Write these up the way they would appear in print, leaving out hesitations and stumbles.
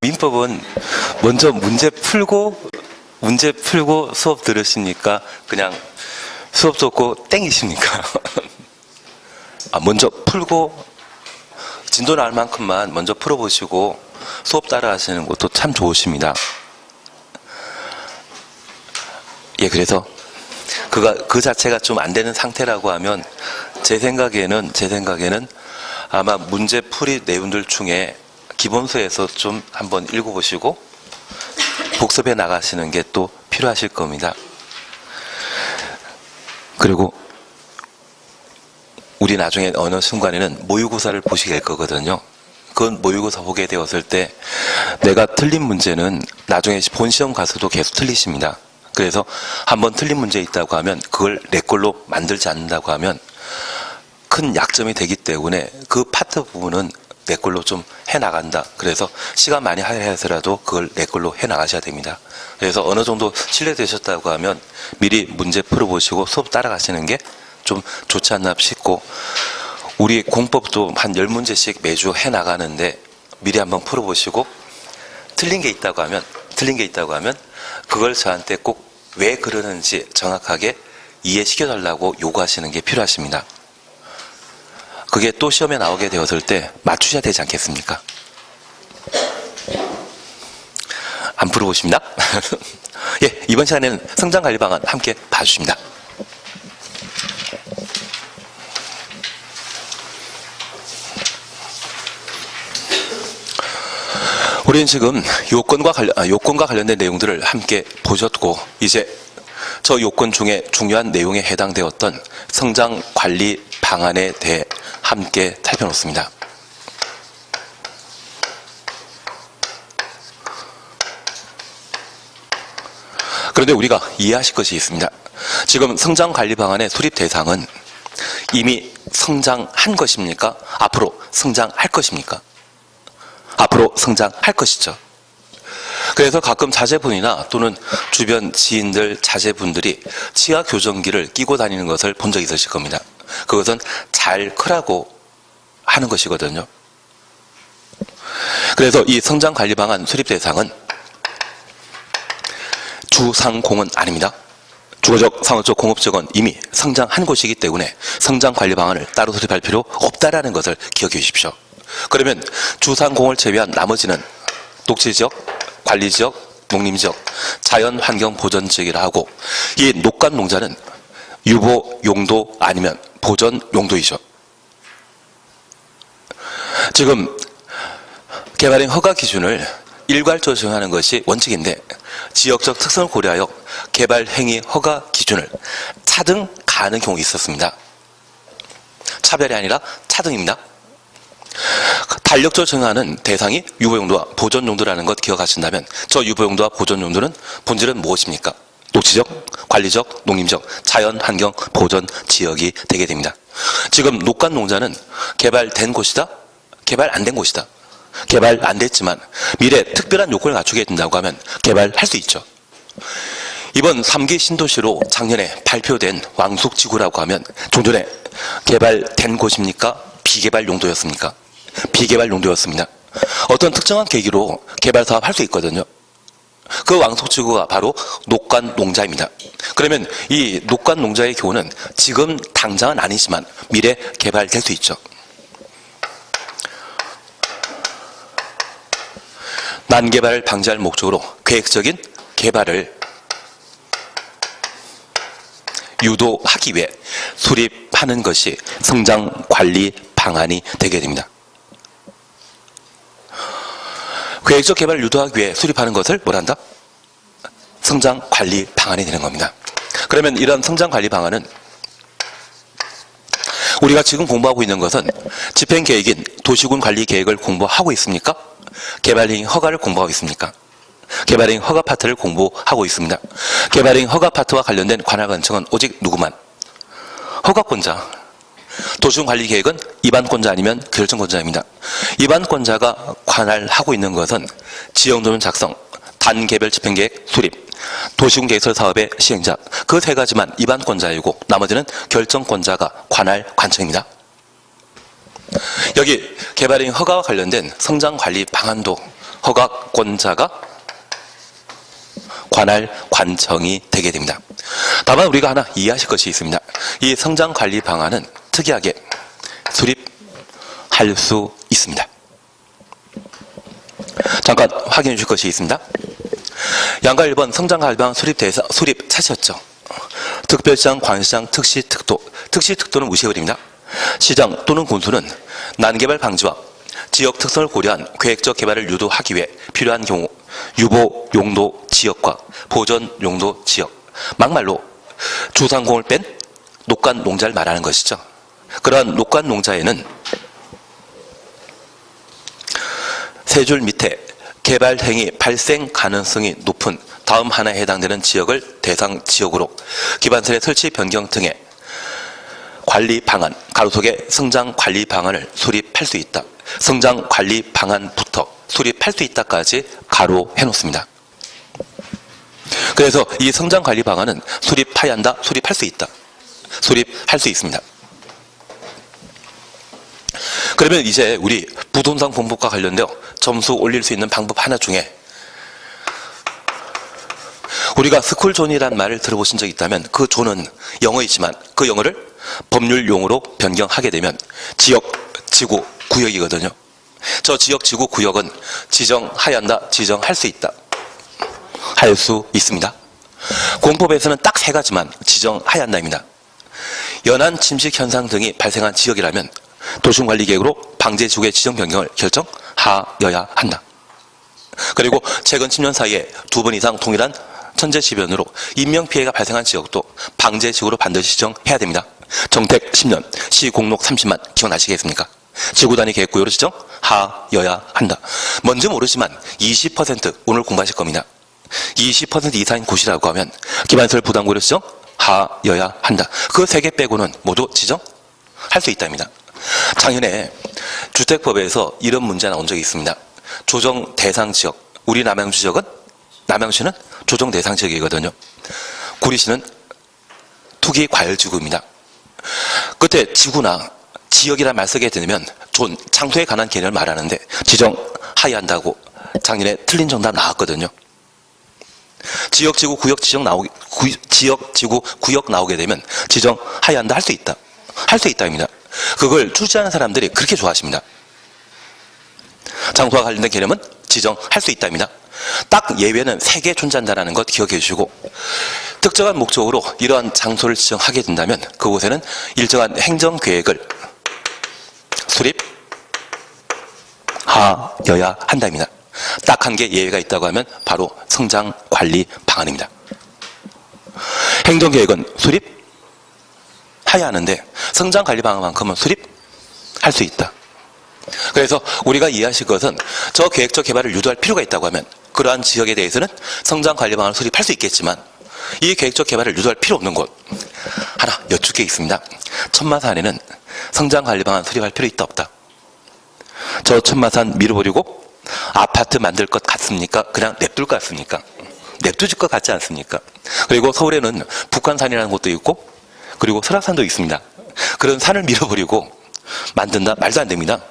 민법은 먼저 문제 풀고 수업 들으십니까? 그냥 수업 듣고 땡이십니까? 먼저 풀고 진도 나올 만큼만 먼저 풀어보시고 수업 따라 하시는 것도 참 좋으십니다. 예, 그래서 그 자체가 좀 안 되는 상태라고 하면 제 생각에는 아마 문제풀이 내용들 중에 기본서에서 좀 한번 읽어보시고 복습해 나가시는 게 또 필요하실 겁니다. 그리고 우리 나중에 어느 순간에는 모의고사를 보시게 될 거거든요. 그건 모의고사 보게 되었을 때 내가 틀린 문제는 나중에 본시험 가서도 계속 틀리십니다. 그래서 한번 틀린 문제 있다고 하면 그걸 내 걸로 만들지 않는다고 하면 큰 약점이 되기 때문에 그 파트 부분은 내 걸로 좀 해나간다. 그래서 시간 많이 할애해서라도 그걸 내 걸로 해나가셔야 됩니다. 그래서 어느 정도 신뢰되셨다고 하면 미리 문제 풀어보시고 수업 따라가시는 게 좀 좋지 않나 싶고, 우리 공법도 한 10문제씩 매주 해나가는데 미리 한번 풀어보시고 틀린 게 있다고 하면 그걸 저한테 꼭 왜 그러는지 정확하게 이해시켜달라고 요구하시는 게 필요하십니다. 그게 또 시험에 나오게 되었을 때 맞추셔야 되지 않겠습니까? 안 풀어보십니다? 예, 이번 시간에는 성장관리 방안 함께 봐주십니다. 우리는 지금 요건과 관련된 내용들을 함께 보셨고, 이제 저 요건 중에 중요한 내용에 해당되었던 성장관리 방안에 대해 함께 살펴놓습니다. 그런데 우리가 이해하실 것이 있습니다. 지금 성장관리 방안의 수립 대상은 이미 성장한 것입니까? 앞으로 성장할 것입니까? 앞으로 성장할 것이죠. 그래서 가끔 자제분이나 또는 주변 지인들, 자제분들이 치아 교정기를 끼고 다니는 것을 본 적이 있으실 겁니다. 그것은 잘 크라고 하는 것이거든요. 그래서 이 성장관리 방안 수립 대상은 주상공은 아닙니다. 주거적, 상업적, 공업적은 이미 성장한 곳이기 때문에 성장관리 방안을 따로 수립할 필요 없다라는 것을 기억해 주십시오. 그러면 주상공을 제외한 나머지는 녹지지역, 관리지역, 농림지역, 자연환경보전지역이라 하고, 이 녹간농자는 유보용도 아니면 보전용도이죠. 지금 개발행 허가 기준을 일괄적으로 적용하는 것이 원칙인데 지역적 특성을 고려하여 개발행위 허가 기준을 차등 가하는 경우가 있었습니다. 차별이 아니라 차등입니다. 탄력적으로 정하는 대상이 유보용도와 보전용도라는 것 기억하신다면, 저 유보용도와 보전용도는 본질은 무엇입니까? 녹지적, 관리적, 농림적, 자연환경 보전 지역이 되게 됩니다. 지금 녹간농자는 개발된 곳이다? 개발 안 된 곳이다? 개발 안 됐지만 미래 특별한 요건을 갖추게 된다고 하면 개발할 수 있죠. 이번 3기 신도시로 작년에 발표된 왕숙지구라고 하면 좀 전에 개발된 곳입니까? 비개발 용도였습니까? 비개발 용도였습니다. 어떤 특정한 계기로 개발 사업 할 수 있거든요. 그 왕숙지구가 바로 녹간농자입니다. 그러면 이 녹간농자의 경우는 지금 당장은 아니지만 미래 개발될 수 있죠. 난개발을 방지할 목적으로 계획적인 개발을 유도하기 위해 수립하는 것이 성장관리 방안이 되게 됩니다. 계획적 개발을 유도하기 위해 수립하는 것을 뭐란다? 성장관리 방안이 되는 겁니다. 그러면 이런 성장관리 방안은 우리가 지금 공부하고 있는 것은 집행계획인 도시군 관리계획을 공부하고 있습니까? 개발행위 허가를 공부하고 있습니까? 개발행위 허가 파트를 공부하고 있습니다. 개발행위 허가 파트와 관련된 관할 관청은 오직 누구만? 허가권자. 도시군관리계획은 입안권자 아니면 결정권자입니다. 입안권자가 관할하고 있는 것은 지형도면 작성, 단개별 집행계획 수립, 도시군개설 사업의 시행자, 그 세 가지만 입안권자이고 나머지는 결정권자가 관할 관청입니다. 여기 개발행위 허가와 관련된 성장관리 방안도 허가권자가 관할 관청이 되게 됩니다. 다만 우리가 하나 이해하실 것이 있습니다. 이 성장관리 방안은 특이하게 수립할 수 있습니다. 잠깐 확인해 주실 것이 있습니다. 양가 1번 성장관리 방안 수립 찾으셨죠? 특별시장, 광시장, 특시, 특도는 무시해버립니다. 시장 또는 군수는 난개발 방지와 지역 특성을 고려한 계획적 개발을 유도하기 위해 필요한 경우 유보 용도 지역과 보전 용도 지역, 막말로 주상공을 뺀 녹간 농자를 말하는 것이죠. 그러한 녹간 농자에는 세 줄 밑에 개발 행위 발생 가능성이 높은 다음 하나에 해당되는 지역을 대상 지역으로 기반설의 설치 변경 등의 관리 방안, 가로 속에 성장 관리 방안을 수립할 수 있다. 성장 관리 방안부터 수립할 수 있다까지 가로 해놓습니다. 그래서 이 성장 관리 방안은 수립해야 한다, 수립할 수 있다. 수립할 수 있습니다. 그러면 이제 우리 부동산 공부과 관련되어 점수 올릴 수 있는 방법 하나 중에 우리가 스쿨존이라는 말을 들어보신 적이 있다면 그 존은 영어이지만 그 영어를 법률 용어로 변경하게 되면 지역, 지구, 구역이거든요. 저 지역, 지구, 구역은 지정해야 한다, 지정할 수 있다. 할 수 있습니다. 공법에서는 딱 세 가지만 지정해야 한다입니다. 연안 침식 현상 등이 발생한 지역이라면 도시관리계획으로 방제지구의 지정 변경을 결정하여야 한다. 그리고 최근 10년 사이에 2번 이상 동일한 천재지변으로 인명피해가 발생한 지역도 방제지구로 반드시 지정해야 됩니다. 정택 10년, 시공록 30만 기억나시겠습니까? 지구단위 계획구역으로 지정하여야 한다. 뭔지 모르지만 20% 오늘 공부하실 겁니다. 20% 이상인 곳이라고 하면 기반시설 부담구역으로 지정하여야 한다. 그 세 개 빼고는 모두 지정할 수 있답니다. 작년에 주택법에서 이런 문제 나온 적이 있습니다. 조정 대상 지역, 우리 남양주는 조정 대상 지역이거든요. 구리시는 투기 과열지구입니다. 그때 지구나 지역이란 말 쓰게 되면 존, 장소에 관한 개념을 말하는데 지정해야 한다고 작년에 틀린 정답 나왔거든요. 지역, 지구, 구역 구역 나오게 되면 지정해야 한다, 할 수 있다. 할 수 있다입니다. 그걸 출제하는 사람들이 그렇게 좋아하십니다. 장소와 관련된 개념은 지정할 수 있다입니다. 딱 예외는 3개 존재한다는 것 기억해 주시고 특정한 목적으로 이러한 장소를 지정하게 된다면 그곳에는 일정한 행정계획을 수립하여야 한다입니다. 딱 한 개 예외가 있다고 하면 바로 성장관리 방안입니다. 행정계획은 수립해야 하는데 성장관리 방안만큼은 수립할 수 있다. 그래서 우리가 이해하실 것은 저 계획적 개발을 유도할 필요가 있다고 하면 그러한 지역에 대해서는 성장관리 방안을 수립할 수 있겠지만 이 계획적 개발을 유도할 필요 없는 곳 하나 여쭙게 게 있습니다. 천마산에는 성장관리 방안 수립할 필요 있다 없다? 저 천마산 밀어버리고 아파트 만들 것 같습니까? 그냥 냅둘 것 같습니까? 냅두질 것 같지 않습니까? 그리고 서울에는 북한산이라는 곳도 있고 그리고 설악산도 있습니다. 그런 산을 밀어버리고 만든다? 말도 안 됩니다.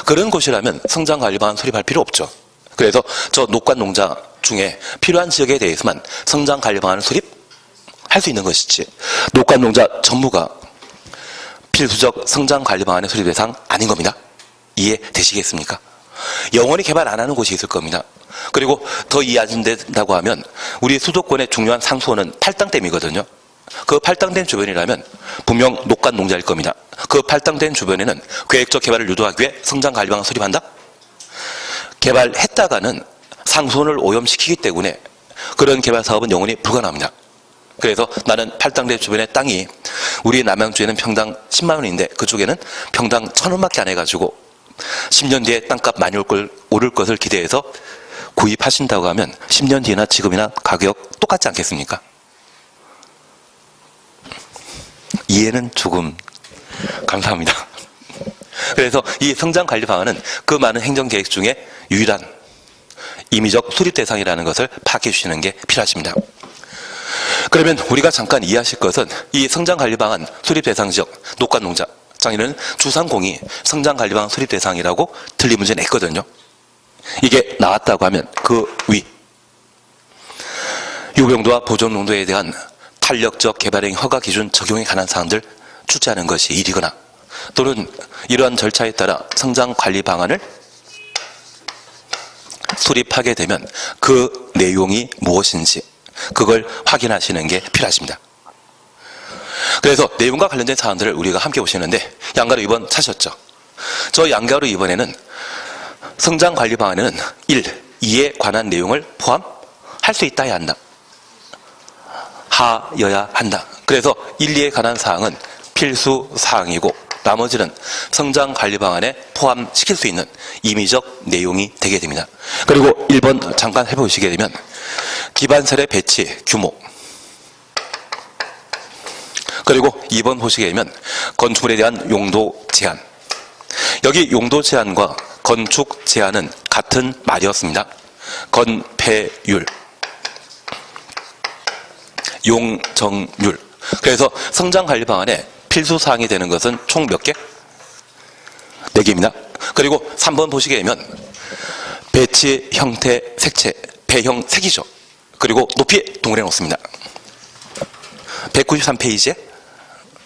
그런 곳이라면 성장관리 방안 수립할 필요 없죠. 그래서 저 녹간 농자 중에 필요한 지역에 대해서만 성장관리 방안을 수립할 수 있는 것이지 녹간 농자 전무가 필수적 성장관리 방안의 수립 대상 아닌 겁니다. 이해되시겠습니까? 영원히 개발 안 하는 곳이 있을 겁니다. 그리고 더 이해 안 된다고 하면 우리 수도권의 중요한 상수원은 팔당댐이거든요. 그 팔당댐 주변이라면 분명 녹간 농자일 겁니다. 그 팔당댐 주변에는 계획적 개발을 유도하기 위해 성장관리 방안 수립한다? 개발했다가는 상수원을 오염시키기 때문에 그런 개발 사업은 영원히 불가능합니다. 그래서 나는 팔당댐 주변의 땅이 우리 남양주에는 평당 10만 원인데 그쪽에는 평당 1,000원밖에 안 해가지고 10년 뒤에 땅값 많이 오를 것을 기대해서 구입하신다고 하면 10년 뒤나 지금이나 가격 똑같지 않겠습니까? 이해는 조금 감사합니다. 그래서 이 성장관리 방안은 그 많은 행정계획 중에 유일한 임의적 수립 대상이라는 것을 파악해 주시는 게 필요하십니다. 그러면 우리가 잠깐 이해하실 것은 이 성장관리 방안 수립 대상 지역 녹간 농자 작년에는 주상공이 성장관리 방안 수립 대상이라고 틀린 문제 냈거든요. 이게 나왔다고 하면 그 위, 유병도와 보존농도에 대한 탄력적 개발행 허가 기준 적용에 관한 사항들 출제하는 것이 1이거나 또는 이러한 절차에 따라 성장 관리 방안을 수립하게 되면 그 내용이 무엇인지 그걸 확인하시는 게 필요하십니다. 그래서 내용과 관련된 사항들을 우리가 함께 보시는데 양가로 2번 찾으셨죠? 저 양가로 2번에는 성장 관리 방안에는 1, 2에 관한 내용을 포함할 수 있다 해야 한다. 하여야 한다. 그래서 1, 2에 관한 사항은 필수 사항이고 나머지는 성장 관리 방안에 포함시킬 수 있는 임의적 내용이 되게 됩니다. 그리고 1번 잠깐 해보시게 되면 기반설의 배치 규모, 그리고 2번 보시게 되면 건축물에 대한 용도 제한. 여기 용도 제한과 건축 제한은 같은 말이었습니다. 건폐율, 용적률. 그래서 성장 관리 방안에 필수 사항이 되는 것은 총 몇 개? 4개입니다. 그리고 3번 보시게 되면 배치 형태 색채, 배형 색이죠. 그리고 높이에 동그래 놓습니다. 193페이지에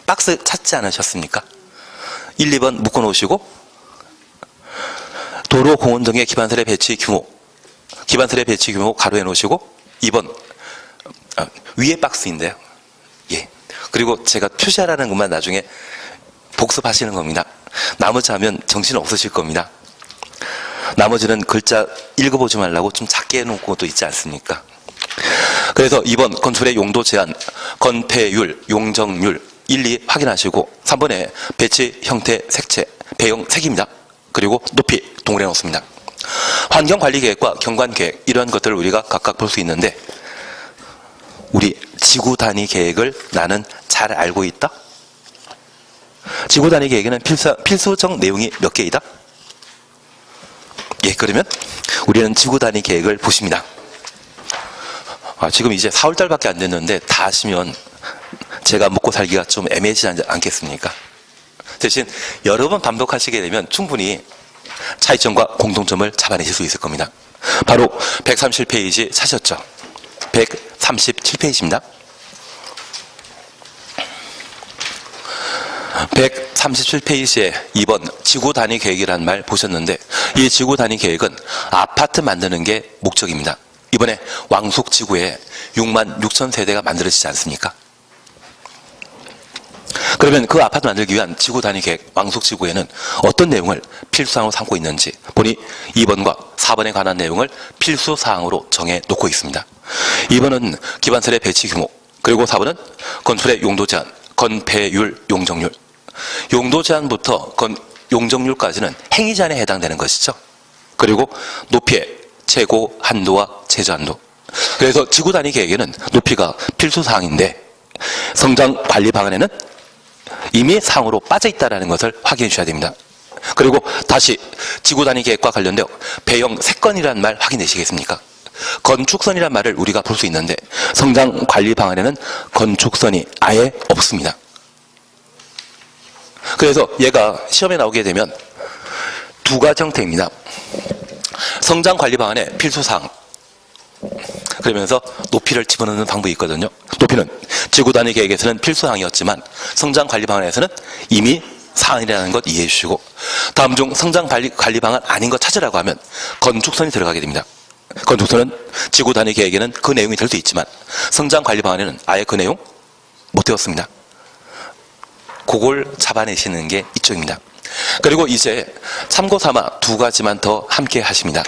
박스 찾지 않으셨습니까? 1, 2번 묶어 놓으시고 도로 공원 등의 기반설의 배치 규모, 기반설의 배치 규모 가로해 놓으시고 2번 위에 박스인데요. 예. 그리고 제가 표시하라는 것만 나중에 복습하시는 겁니다. 나머지 하면 정신 없으실 겁니다. 나머지는 글자 읽어보지 말라고 좀 작게 해놓은 것도 있지 않습니까? 그래서 2번 건축물의 용도 제한, 건폐율, 용적률 1, 2 확인하시고 3번에 배치 형태 색채, 배형 색입니다. 그리고 높이 동그래 놓습니다. 환경관리계획과 경관계획 이런 것들을 우리가 각각 볼 수 있는데 우리 지구 단위 계획을 나는 잘 알고 있다? 지구 단위 계획에는 필수적 내용이 몇 개이다? 예, 그러면 우리는 지구 단위 계획을 보십니다. 지금 이제 4월달밖에 안 됐는데 다 하시면 제가 먹고 살기가 좀 애매해지지 않겠습니까? 대신 여러 번 반복하시게 되면 충분히 차이점과 공통점을 잡아내실 수 있을 겁니다. 바로 137페이지 찾으셨죠? 137페이지입니다. 137페이지에 2번 지구 단위 계획이라는 말 보셨는데 이 지구 단위 계획은 아파트 만드는 게 목적입니다. 이번에 왕숙지구에 6만 6천 세대가 만들어지지 않습니까? 그러면 그 아파트 만들기 위한 지구 단위 계획 왕숙지구에는 어떤 내용을 필수사항으로 삼고 있는지 보니 2번과 4번에 관한 내용을 필수사항으로 정해 놓고 있습니다. 2번은 기반설의 배치 규모, 그리고 4번은 건축물의 용도 제한, 건폐율, 용적률. 용도 제한부터 용적률까지는 행위 제한에 해당되는 것이죠. 그리고 높이의 최고 한도와 최저 한도. 그래서 지구 단위 계획에는 높이가 필수사항인데 성장 관리 방안에는 이미 사항으로 빠져 있다는 것을 확인해 주셔야 됩니다. 그리고 다시 지구 단위 계획과 관련되어 배형 색건이라는 말 확인되시겠습니까? 건축선이라는 말을 우리가 볼 수 있는데 성장 관리 방안에는 건축선이 아예 없습니다. 그래서 얘가 시험에 나오게 되면 두 가지 형태입니다. 성장 관리 방안의 필수사항, 그러면서 높이를 집어넣는 방법이 있거든요. 높이는 지구 단위 계획에서는 필수사항이었지만 성장 관리 방안에서는 이미 사항이라는 것 이해해 주시고, 다음 중 성장 관리 방안 아닌 것 찾으라고 하면 건축선이 들어가게 됩니다. 건축선은 지구 단위 계획에는 그 내용이 될 수 있지만 성장 관리 방안에는 아예 그 내용 못 되었습니다. 그걸 잡아내시는 게 이쪽입니다. 그리고 이제 참고 삼아 두 가지만 더 함께 하십니다.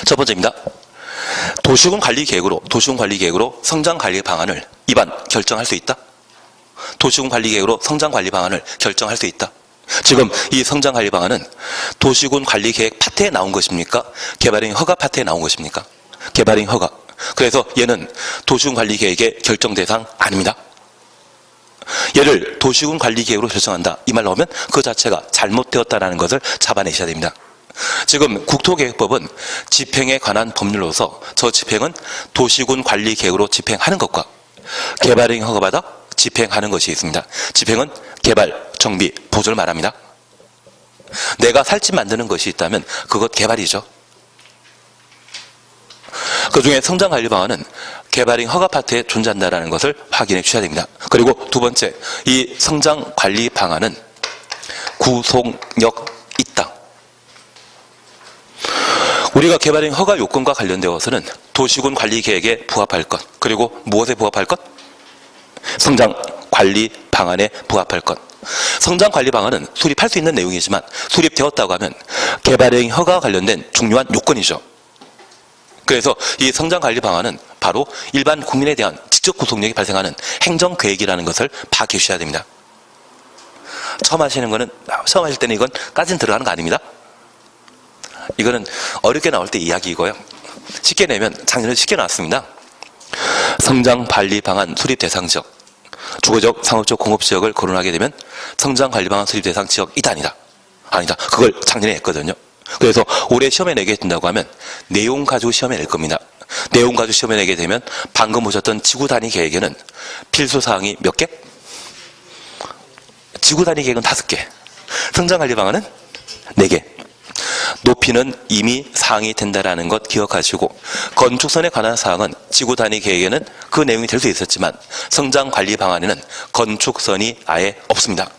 첫 번째입니다. 도시군 관리 계획으로 성장 관리 방안을 입안 결정할 수 있다? 도시군 관리 계획으로 성장 관리 방안을 결정할 수 있다. 지금 이 성장 관리 방안은 도시군 관리 계획 파트에 나온 것입니까? 개발행 허가 파트에 나온 것입니까? 개발행 허가. 그래서 얘는 도시군 관리 계획의 결정 대상 아닙니다. 얘를 도시군 관리 계획으로 결정한다, 이 말 나오면 그 자체가 잘못되었다는 것을 잡아내셔야 됩니다. 지금 국토계획법은 집행에 관한 법률로서 저 집행은 도시군 관리 계획으로 집행하는 것과 개발행 허가받아 집행하는 것이 있습니다. 집행은 개발, 정비, 보조를 말합니다. 내가 살 집 만드는 것이 있다면 그것 개발이죠. 그중에 성장관리방안은 개발행 허가 파트에 존재한다는 것을 확인해 주셔야 됩니다. 그리고 두 번째, 이 성장관리방안은 구속력 있다. 우리가 개발행 허가 요건과 관련되어서는 도시군 관리계획에 부합할 것, 그리고 무엇에 부합할 것? 성장관리 방안에 부합할 것. 성장관리 방안은 수립할 수 있는 내용이지만 수립되었다고 하면 개발행 허가와 관련된 중요한 요건이죠. 그래서 이 성장관리 방안은 바로 일반 국민에 대한 직접 구속력이 발생하는 행정계획이라는 것을 파악해 주셔야 됩니다. 처음 하실 때는 이건 까진 들어가는 거 아닙니다. 이거는 어렵게 나올 때 이야기이고요. 쉽게 내면 작년에 쉽게 나왔습니다. 성장관리 방안 수립 대상 지역, 주거적, 상업적, 공업지역을 거론하게 되면 성장관리 방안 수립 대상 지역이다 아니다. 아니다. 그걸 작년에 했거든요. 그래서 올해 시험에 내게 된다고 하면 내용 가지고 시험에 낼 겁니다. 내용 가지고 시험에 내게 되면 방금 보셨던 지구 단위 계획에는 필수 사항이 몇 개? 지구 단위 계획은 5개. 성장관리 방안은 4개. 높이는 이미 사항이 된다라는 것 기억하시고, 건축선에 관한 사항은 지구 단위 계획에는 그 내용이 될 수 있었지만 성장관리 방안에는 건축선이 아예 없습니다.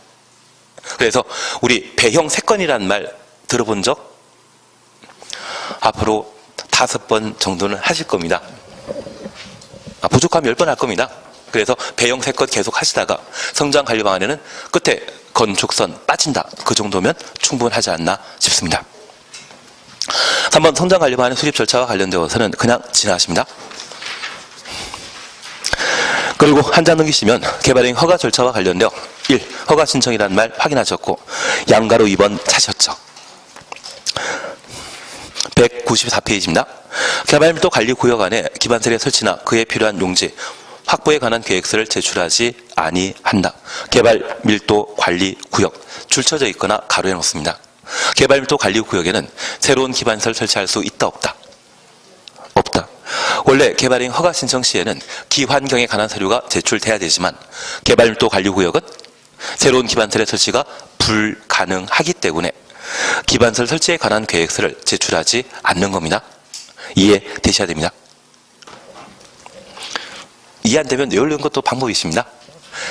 그래서 우리 배형 3건이라는 말 들어본 적 앞으로 5번 정도는 하실 겁니다. 부족하면 10번 할 겁니다. 그래서 배형 3건 계속 하시다가 성장관리 방안에는 끝에 건축선 빠진다. 그 정도면 충분하지 않나 싶습니다. 3번 성장관리 방안의 수립 절차와 관련되어서는 그냥 지나가십니다. 그리고 한 장 넘기시면 개발행 허가 절차와 관련되어 1. 허가 신청이라는 말 확인하셨고 양가로 2번 차셨죠. 194페이지입니다. 개발밀도 관리구역 안에 기반설의 설치나 그에 필요한 용지, 확보에 관한 계획서를 제출하지 아니한다. 개발밀도 관리구역 줄쳐져 있거나 가로해 놓습니다. 개발밀도 관리구역에는 새로운 기반설 설치할 수 있다 없다? 없다. 원래 개발행 허가 신청 시에는 기환경에 관한 서류가 제출돼야 되지만 개발밀도 관리구역은 새로운 기반설의 설치가 불가능하기 때문에 기반설 설치에 관한 계획서를 제출하지 않는 겁니다. 이해되셔야 됩니다. 이해 안 되면 외우는 것도 방법이 있습니다.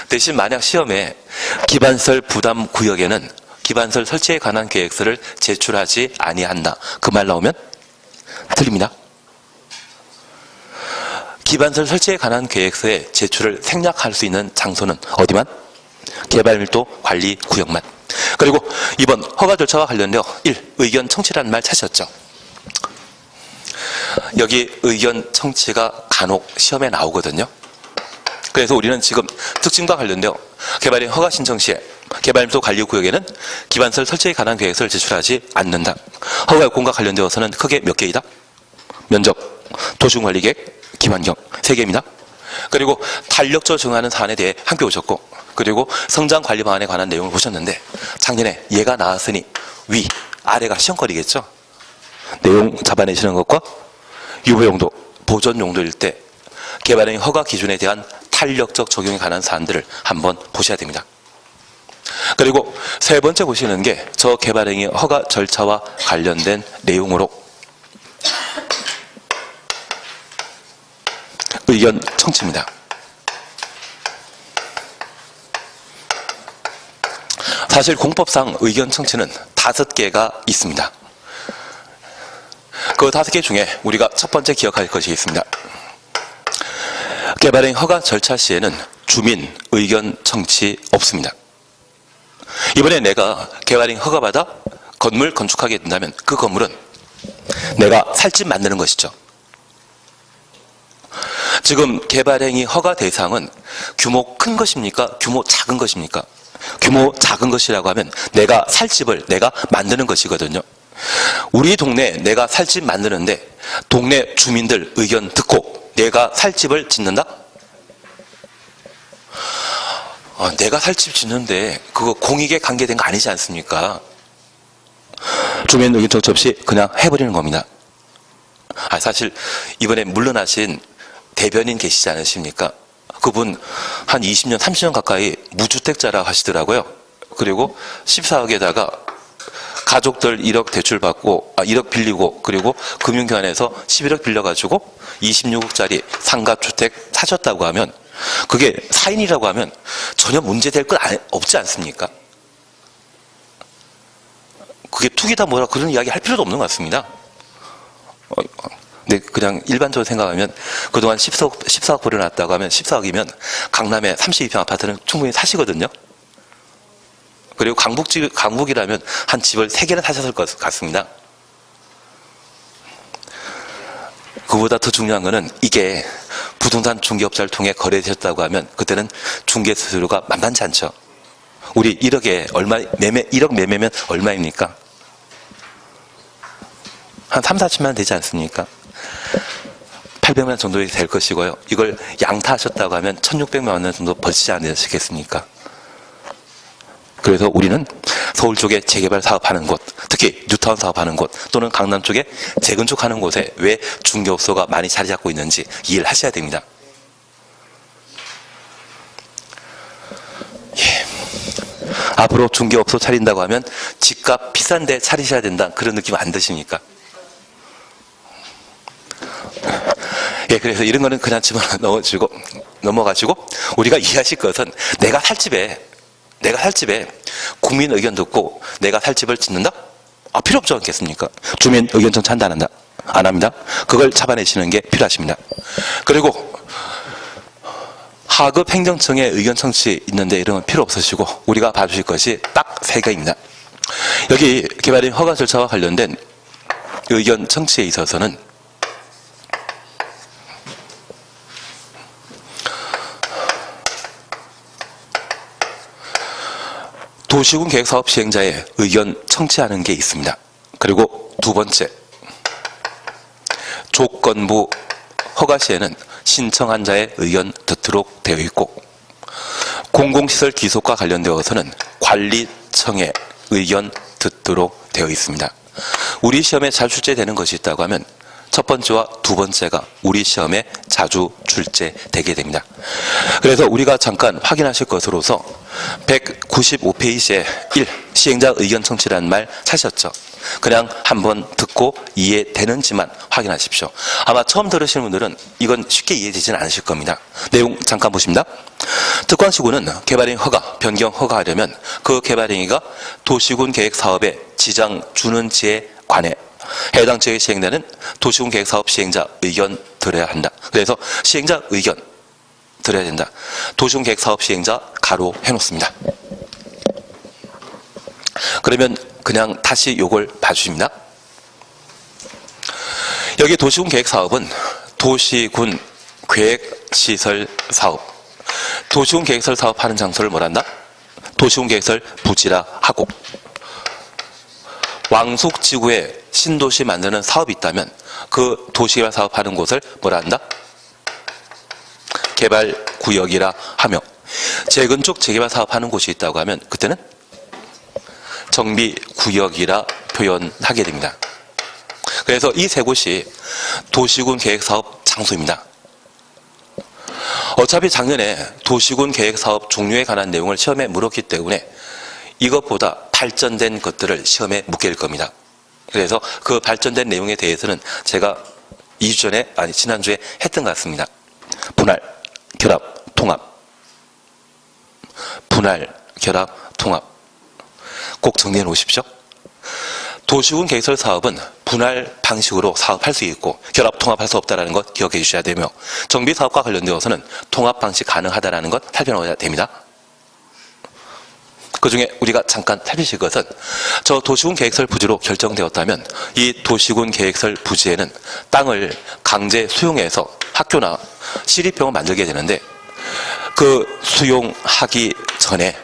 대신 만약 시험에 기반설 부담 구역에는 기반설 설치에 관한 계획서를 제출하지 아니한다. 그 말 나오면 틀립니다. 기반설 설치에 관한 계획서에 제출을 생략할 수 있는 장소는 어디만? 개발밀도 관리구역만. 그리고 2번 허가 절차와 관련되어 1. 의견 청취라는 말 찾으셨죠? 여기 의견 청취가 간혹 시험에 나오거든요. 그래서 우리는 지금 특징과 관련되어 개발행 허가 신청 시에 개발밀도 관리구역에는 기반설 설치에 관한 계획서를 제출하지 않는다. 허가 요건과 관련되어서는 크게 몇 개이다? 면적, 도시군관리계획, 기반경 3개입니다. 그리고 탄력적 정하는 사안에 대해 함께 오셨고, 그리고 성장관리 방안에 관한 내용을 보셨는데 작년에 얘가 나왔으니 위, 아래가 시험거리겠죠. 내용 잡아내시는 것과 유보용도, 보존용도일 때 개발행 허가 기준에 대한 탄력적 적용에 관한 사안들을 한번 보셔야 됩니다. 그리고 세 번째 보시는 게 저 개발행위 허가 절차와 관련된 내용으로 의견 청취입니다. 사실 공법상 의견 청취는 5개가 있습니다. 그 5개 중에 우리가 첫 번째 기억할 것이 있습니다. 개발행 허가 절차 시에는 주민 의견 청취 없습니다. 이번에 내가 개발행 허가받아 건물 건축하게 된다면 그 건물은 내가 살 집 만드는 것이죠. 지금 개발행위 허가 대상은 규모 큰 것입니까? 규모 작은 것입니까? 규모 작은 것이라고 하면 내가 살 집을 내가 만드는 것이거든요. 우리 동네에 내가 살 집 만드는데 동네 주민들 의견 듣고 내가 살 집을 짓는다? 내가 살 집 짓는데 그거 공익에 관계된 거 아니지 않습니까? 주민 의견 청취 없이 그냥 해버리는 겁니다. 사실 이번에 물러나신 대변인 계시지 않으십니까? 그분 한 20년, 30년 가까이 무주택자라 하시더라고요. 그리고 14억에다가 가족들 1억 대출 받고 1억 빌리고 그리고 금융기관에서 11억 빌려가지고 26억짜리 상가주택 사셨다고 하면 그게 사인이라고 하면 전혀 문제될 건 없지 않습니까? 그게 투기다 뭐라 그런 이야기 할 필요도 없는 것 같습니다. 근데 그냥 일반적으로 생각하면 그동안 14억 벌여놨다고 하면 14억이면 강남에 32평 아파트는 충분히 사시거든요. 그리고 강북이라면 한 집을 3개나 사셨을 것 같습니다. 그보다 더 중요한 거는 이게 부동산 중개업자를 통해 거래되셨다고 하면 그때는 중개 수수료가 만만치 않죠. 우리 1억 매매면 얼마입니까? 한 3, 4천만 원 되지 않습니까? 800만 원 정도 될 것이고요. 이걸 양타하셨다고 하면 1600만 원 정도 버시지 않으시겠습니까? 그래서 우리는 서울 쪽에 재개발 사업하는 곳, 특히 뉴타운 사업하는 곳 또는 강남 쪽에 재건축하는 곳에 왜 중개업소가 많이 자리 잡고 있는지 이해를 하셔야 됩니다. 예. 앞으로 중개업소 차린다고 하면 집값 비싼데 차리셔야 된다 그런 느낌 안 드십니까? 예, 그래서 이런 거는 그냥 집어넣어주고 넘어가시고 우리가 이해하실 것은 내가 살 집에 국민 의견 듣고 내가 살 집을 짓는다? 필요 없지 않겠습니까? 주민 의견 청취한다 안 한다? 안 합니다. 그걸 잡아내시는 게 필요하십니다. 그리고 하급 행정청의 의견 청취 있는데 이런 건 필요 없으시고 우리가 봐주실 것이 딱 3개입니다. 여기 개발인 허가 절차와 관련된 의견 청취에 있어서는 도시군 계획사업 시행자의 의견 청취하는 게 있습니다. 그리고 2번째, 조건부 허가 시에는 신청한 자의 의견 듣도록 되어 있고 공공시설 기속과 관련되어서는 관리청의 의견 듣도록 되어 있습니다. 우리 시험에 잘 출제되는 것이 있다고 하면 첫 번째와 2번째가 우리 시험에 자주 출제되게 됩니다. 그래서 우리가 잠깐 확인하실 것으로서 195페이지에 1. 시행자 의견 청취라는 말 찾으셨죠? 그냥 한번 듣고 이해되는지만 확인하십시오. 아마 처음 들으시는 분들은 이건 쉽게 이해되지는 않으실 겁니다. 내용 잠깐 보십니다. 특광시군은 개발행 허가, 변경 허가하려면 그 개발행위가 도시군 계획 사업에 지장 주는 지에 관해 해당 지역에 시행되는 도시군 계획 사업 시행자 의견 들어야 한다. 그래서 시행자 의견 들어야 된다. 도시군 계획 사업 시행자 가로 해놓습니다. 그러면 그냥 다시 요걸 봐주십니다. 여기 도시군 계획 사업은 도시군 계획시설 사업. 도시군 계획시설 사업하는 장소를 뭐란다? 도시군 계획시설 부지라 하고 왕숙지구에 신도시 만드는 사업이 있다면 그 도시개발 사업하는 곳을 뭐라 한다? 개발구역이라 하며 재건축 재개발 사업하는 곳이 있다고 하면 그때는 정비구역이라 표현하게 됩니다. 그래서 이 3곳이 도시군 계획사업 장소입니다. 어차피 작년에 도시군 계획사업 종류에 관한 내용을 시험에 물었기 때문에 이것보다 발전된 것들을 시험에 묻게 될 겁니다. 그래서 그 발전된 내용에 대해서는 제가 2주 전에, 지난주에 했던 것 같습니다. 분할, 결합, 통합. 분할, 결합, 통합. 꼭 정리해 놓으십시오. 도시군 계획설 사업은 분할 방식으로 사업할 수 있고 결합, 통합할 수 없다는 것 기억해 주셔야 되며 정비사업과 관련되어서는 통합 방식 가능하다는 것 살펴놓아야 됩니다. 그 중에 우리가 잠깐 살피실 것은 저 도시군 계획설 부지로 결정되었다면 이 도시군 계획설 부지에는 땅을 강제 수용해서 학교나 시립병원 만들게 되는데 그 수용하기 전에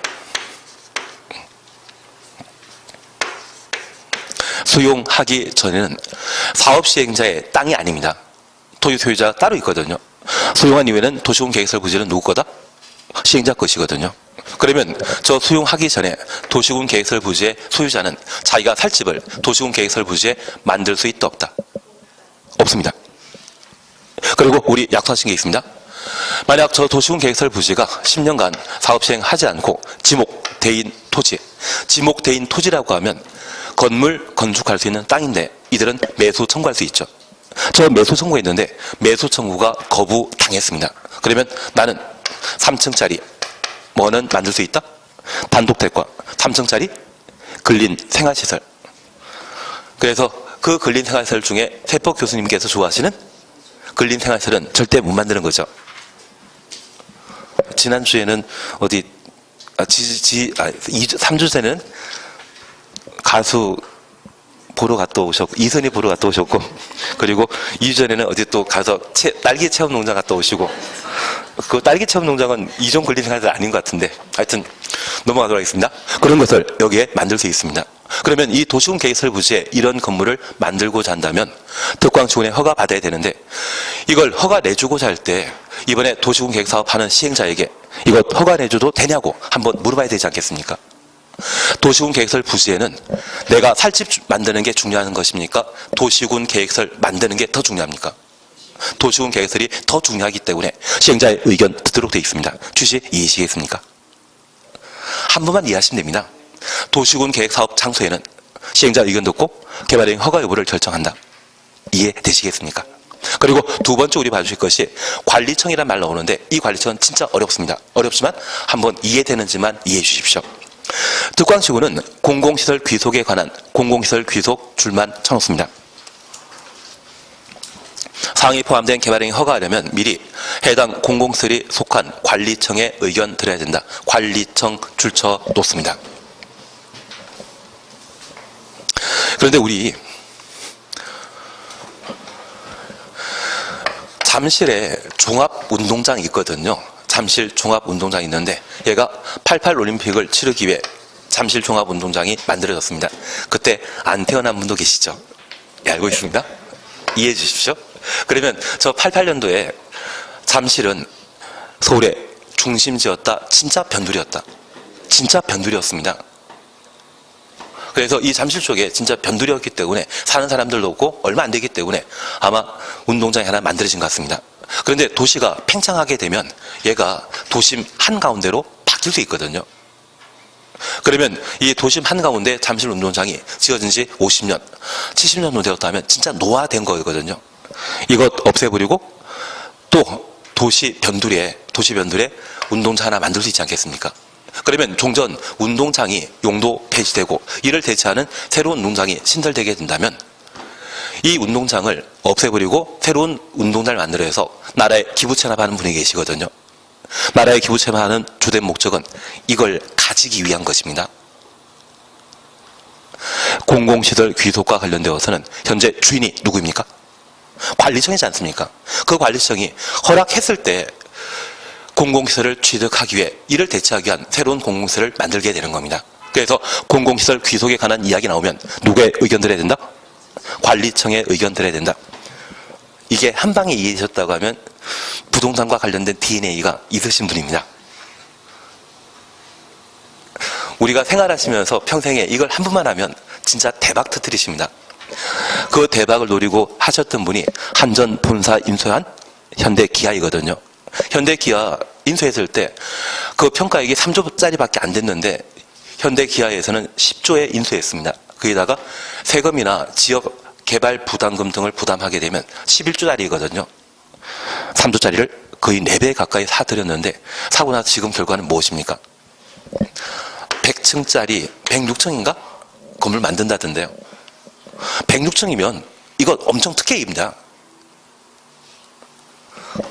수용하기 전에는 사업 시행자의 땅이 아닙니다. 토지 소유자가 따로 있거든요. 수용한 이후에는 도시군 계획설 부지는 누구 거다? 시행자 것이거든요. 그러면 저 수용하기 전에 도시군 계획설 부지의 소유자는 자기가 살 집을 도시군 계획설 부지에 만들 수 있다 없다? 없습니다. 그리고 우리 약속하신 게 있습니다. 만약 저 도시군 계획설 부지가 10년간 사업 시행하지 않고 지목대인 토지, 지목대인 토지라고 하면 건물 건축할 수 있는 땅인데 이들은 매수 청구할 수 있죠. 저 매수 청구했는데 매수 청구가 거부당했습니다. 그러면 나는 3층짜리 뭐는 만들 수 있다? 단독택과 3층짜리 근린 생활시설. 그래서 그 근린 생활시설 중에 세법 교수님께서 좋아하시는 근린 생활시설은 절대 못 만드는 거죠. 지난주에는 3주 전에는 가수 보러 갔다 오셨고, 이선희 보러 갔다 오셨고, 그리고 2주 전에는 어디 또 가서 딸기 체험 농장 갔다 오시고, 그 딸기 체험 농장은 이종 근린 생활시설 아닌 것 같은데, 하여튼 넘어가도록 하겠습니다. 그런 것을 여기에 만들 수 있습니다. 그러면 이 도시군 계획설 부지에 이런 건물을 만들고자 한다면 특광지원에 허가 받아야 되는데, 이걸 허가 내주고자 할 때 이번에 도시군 계획사업 하는 시행자에게 이거 허가 내줘도 되냐고 한번 물어봐야 되지 않겠습니까? 도시군 계획설 부지에는 내가 살 집 만드는 게 중요한 것입니까? 도시군 계획설 만드는 게 더 중요합니까? 도시군 계획설이 더 중요하기 때문에 시행자의 의견 듣도록 되어 있습니다. 취지 이해하시겠습니까? 한 번만 이해하시면 됩니다. 도시군 계획 사업 장소에는 시행자 의견 듣고 개발행 허가 여부를 결정한다. 이해되시겠습니까? 그리고 두 번째 우리 봐주실 것이 관리청이란 말 나오는데 이 관리청은 진짜 어렵습니다. 어렵지만 한번 이해되는지만 이해해 주십시오. 특광지구는 공공시설 귀속에 관한 공공시설 귀속 줄만 쳐놓습니다. 사항이 포함된 개발행위 허가하려면 미리 해당 공공시설이 속한 관리청의 의견 들어야 된다. 관리청 줄쳐 놓습니다. 그런데 우리 잠실에 종합운동장이 있거든요. 잠실 종합운동장이 있는데 얘가 88 올림픽을 치르기 위해 잠실 종합운동장이 만들어졌습니다. 그때 안 태어난 분도 계시죠? 예, 알고 있습니다. 이해해 주십시오. 그러면 저 88년도에 잠실은 서울의 중심지였다. 진짜 변두리였다. 진짜 변두리였습니다. 그래서 이 잠실 쪽에 진짜 변두리였기 때문에 사는 사람들도 없고 얼마 안 되기 때문에 아마 운동장이 하나 만들어진 것 같습니다. 그런데 도시가 팽창하게 되면 얘가 도심 한가운데로 바뀔 수 있거든요. 그러면 이 도심 한가운데 잠실 운동장이 지어진 지 50년, 70년 정도 되었다 하면 진짜 노화된 거거든요. 이것 없애버리고 또 도시 변두리에 운동장 하나 만들 수 있지 않겠습니까? 그러면 종전 운동장이 용도 폐지되고 이를 대체하는 새로운 운동장이 신설되게 된다면 이 운동장을 없애버리고 새로운 운동장을 만들어서 나라에 기부 체납하는 분이 계시거든요. 나라에 기부 체납하는 주된 목적은 이걸 가지기 위한 것입니다. 공공시설 귀속과 관련되어서는 현재 주인이 누구입니까? 관리청이지 않습니까? 그 관리청이 허락했을 때 공공시설을 취득하기 위해 이를 대체하기 위한 새로운 공공시설을 만들게 되는 겁니다. 그래서 공공시설 귀속에 관한 이야기 나오면 누구의 의견 들어야 된다? 관리청의 의견 들어야 된다. 이게 한 방에 이해되셨다고 하면 부동산과 관련된 DNA가 있으신 분입니다. 우리가 생활하시면서 평생에 이걸 한 번만 하면 진짜 대박 터뜨리십니다. 그 대박을 노리고 하셨던 분이 한전 본사 인수한 현대기아이거든요. 현대기아 인수했을 때 그 평가액이 3조짜리밖에 안 됐는데 현대기아에서는 10조에 인수했습니다. 거기다가 세금이나 지역 개발 부담금 등을 부담하게 되면 11조짜리거든요. 3조짜리를 거의 4배 가까이 사들였는데 사고 나서 지금 결과는 무엇입니까? 100층짜리 106층인가? 건물 만든다던데요. 106층이면 이거 엄청 특혜입니다.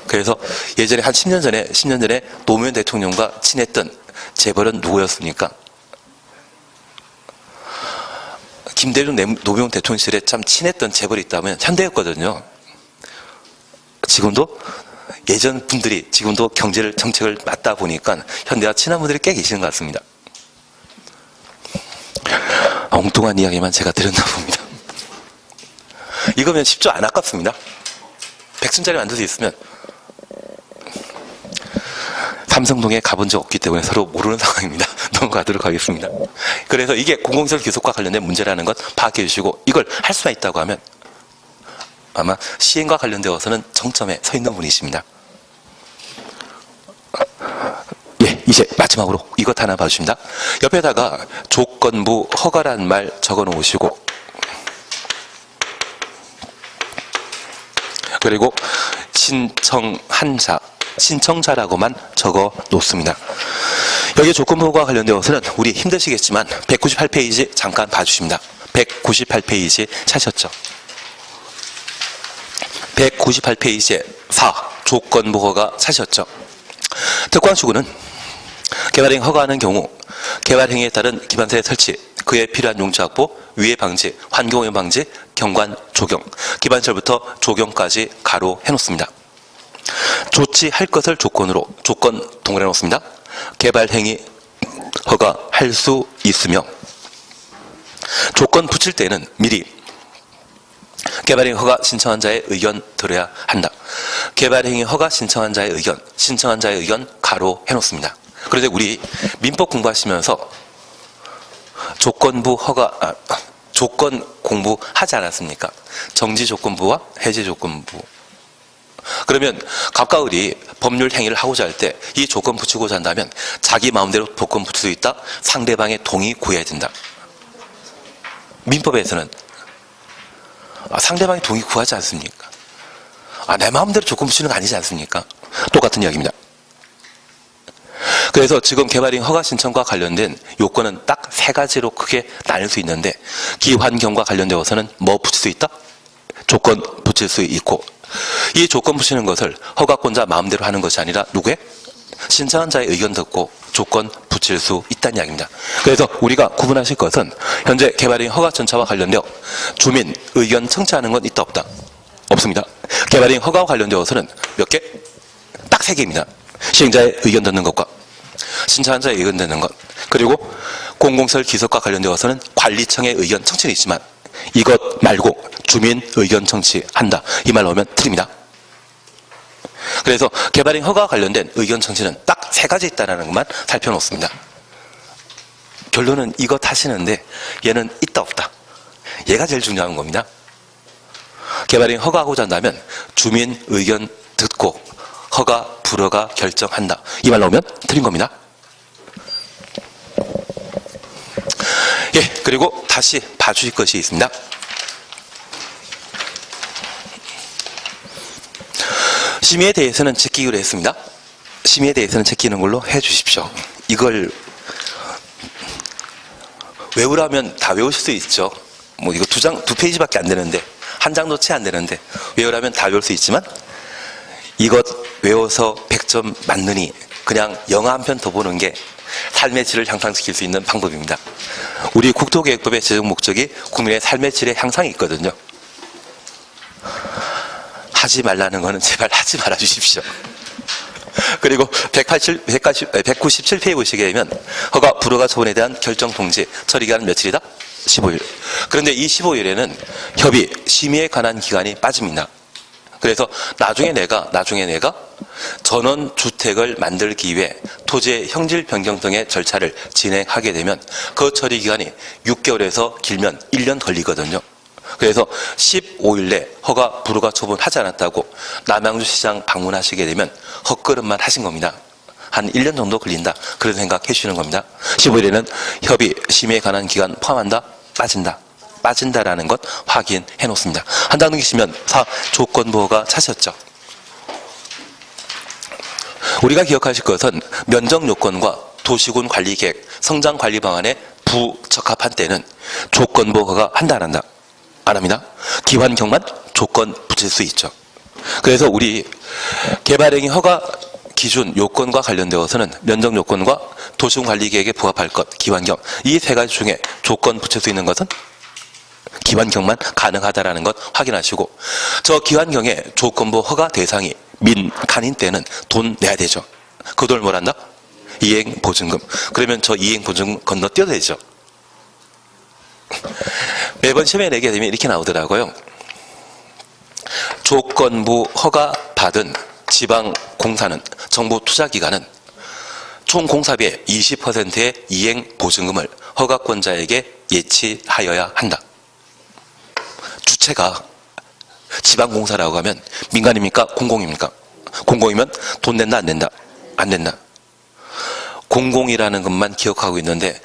그래서 예전에 한 10년 전에 노무현 대통령과 친했던 재벌은 누구였습니까? 김대중 노무현 대통령실에 참 친했던 재벌이 있다면 현대였거든요. 지금도 예전 분들이 지금도 정책을 맡다 보니까 현대와 친한 분들이 꽤 계시는 것 같습니다. 엉뚱한 이야기만 제가 들었나 봅니다. 이거면 10조 안 아깝습니다. 100층짜리 만들 수 있으면. 삼성동에 가본 적 없기 때문에 서로 모르는 상황입니다. 넘어가도록 하겠습니다. 그래서 이게 공공시설 귀속과 관련된 문제라는 것 파악해 주시고 이걸 할 수만 있다고 하면 아마 시행과 관련되어서는 정점에 서 있는 분이십니다. 예, 이제 마지막으로 이것 하나 봐주십니다. 옆에다가 조건부 허가라는 말 적어 놓으시고, 그리고 신청자라고만 적어 놓습니다. 여기 조건부와 관련되어서는 우리 힘드시겠지만 198페이지 잠깐 봐주십니다. 198페이지 찾으셨죠? 198페이지에 4 조건부 허가 찾으셨죠? 특광시구는 개발행위 허가하는 경우 개발행위에 따른 기반사의 설치, 그에 필요한 용지 확보, 위해 방지, 환경오염 방지, 경관 조경, 기반시설부터 조경까지 가로 해놓습니다. 조치할 것을 조건으로 조건 동그래 놓습니다. 개발행위 허가할 수 있으며, 조건 붙일 때는 미리 개발행위 허가 신청한 자의 의견 들어야 한다. 개발행위 허가 신청한 자의 의견 가로 해놓습니다. 그런데 우리 민법 공부하시면서 조건부 허가, 조건 공부하지 않았습니까? 정지 조건부와 해제 조건부. 그러면 갑가을이 법률 행위를 하고자 할 때 이 조건 붙이고자 한다면 자기 마음대로 조건 붙일 수 있다. 상대방의 동의 구해야 된다. 민법에서는 상대방의 동의 구하지 않습니까? 내 마음대로 조건 붙이는 거 아니지 않습니까? 똑같은 이야기입니다. 그래서 지금 개발행위 허가 신청과 관련된 요건은 딱 세 가지로 크게 나눌 수 있는데, 기환경과 관련되어서는 뭐 붙일 수 있다? 조건 붙일 수 있고, 이 조건 붙이는 것을 허가권자 마음대로 하는 것이 아니라 누구의? 신청한 자의 의견 듣고 조건 붙일 수 있다는 이야기입니다. 그래서 우리가 구분하실 것은 현재 개발행위 허가 절차와 관련되어 주민 의견 청취하는 건 있다 없다? 없습니다. 개발행위 허가와 관련되어서는 몇 개? 딱 세 개입니다. 시행자의 의견 듣는 것과 신청한 자의 의견 듣는 것, 그리고 공공시설 기술과 관련되어서는 관리청의 의견 청취는 있지만 이것 말고 주민 의견 청취한다. 이 말 나오면 틀립니다. 그래서 개발행위 허가와 관련된 의견 청취는 딱 세 가지 있다는 것만 살펴놓습니다. 결론은 이것 하시는데 얘는 있다 없다. 얘가 제일 중요한 겁니다. 개발행위 허가하고자 한다면 주민 의견 듣고 허가 불허가 결정한다. 이 말 나오면 틀린 겁니다. 예, 그리고 다시 봐주실 것이 있습니다. 심의에 대해서는 제끼기로 했습니다. 심의에 대해서는 제끼는 걸로 해주십시오. 이걸 외우라면 다 외우실 수 있죠. 뭐 이거 두 페이지밖에 안 되는데, 한 장도 채 안 되는데 외우라면 다 외울 수 있지만, 이것 외워서 100점 맞느니 그냥 영화 한 편 더 보는 게 삶의 질을 향상시킬 수 있는 방법입니다. 우리 국토계획법의 제정 목적이 국민의 삶의 질의 향상이 있거든요. 하지 말라는 거는 제발 하지 말아 주십시오. 그리고 197페이지 보시게 되면 허가 불허가 처분에 대한 결정 통지 처리기간은 며칠이다? 15일. 그런데 이 15일에는 협의, 심의에 관한 기간이 빠집니다. 그래서 나중에 내가 전원 주택을 만들기 위해 토지의 형질 변경 등의 절차를 진행하게 되면 그 처리 기간이 6개월에서 길면 1년 걸리거든요. 그래서 15일 내 허가 불허가 처분하지 않았다고 남양주시장 방문하시게 되면 헛걸음만 하신 겁니다. 한 1년 정도 걸린다. 그런 생각해 주시는 겁니다. 15일에는 협의, 심의에 관한 기간 포함한다? 빠진다라는 것 확인해 놓습니다. 한 장 넘기시면 4. 조건부허가 찾으셨죠. 우리가 기억하실 것은 면적요건과 도시군 관리계획, 성장관리 방안에 부적합한 때는 조건부허가 한다 안 한다? 안 합니다. 기환경만 조건 붙일 수 있죠. 그래서 우리 개발행위 허가 기준 요건과 관련되어서는 면적요건과 도시군관리계획에 부합할 것, 기환경, 이 세 가지 중에 조건 붙일 수 있는 것은 기환경만 가능하다라는 것 확인하시고, 저 기환경의 조건부 허가 대상이 민간인 때는 돈 내야 되죠. 그 돈을 뭘 한다? 이행보증금. 그러면 저 이행보증금 건너뛰어야 되죠. 매번 시험에 내게 되면 이렇게 나오더라고요. 조건부 허가 받은 지방공사는, 정부 투자기관은 총 공사비의 20%의 이행보증금을 허가권자에게 예치하여야 한다. 주체가 지방공사라고 하면 민간입니까? 공공입니까? 공공이면 돈 낸다 안 낸다? 안 낸다. 공공이라는 것만 기억하고 있는데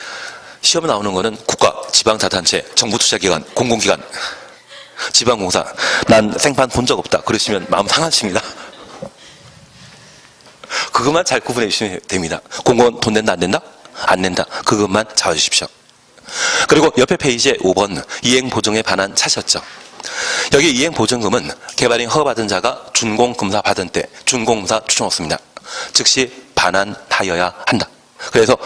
시험 나오는 거는 국가, 지방자치단체, 정부투자기관, 공공기관, 지방공사. 난 생판 본 적 없다. 그러시면 마음 상하십니다. 그것만 잘 구분해 주시면 됩니다. 공무원 돈 낸다 안 낸다? 안 낸다. 그것만 잡아주십시오. 그리고 옆에 페이지에 5번 이행보증에 관한 차셨죠. 여기 이행보증금은 개발행 허가받은 자가 준공검사 받은 때 준공검사 추천없습니다. 즉시 반환하여야 한다. 그래서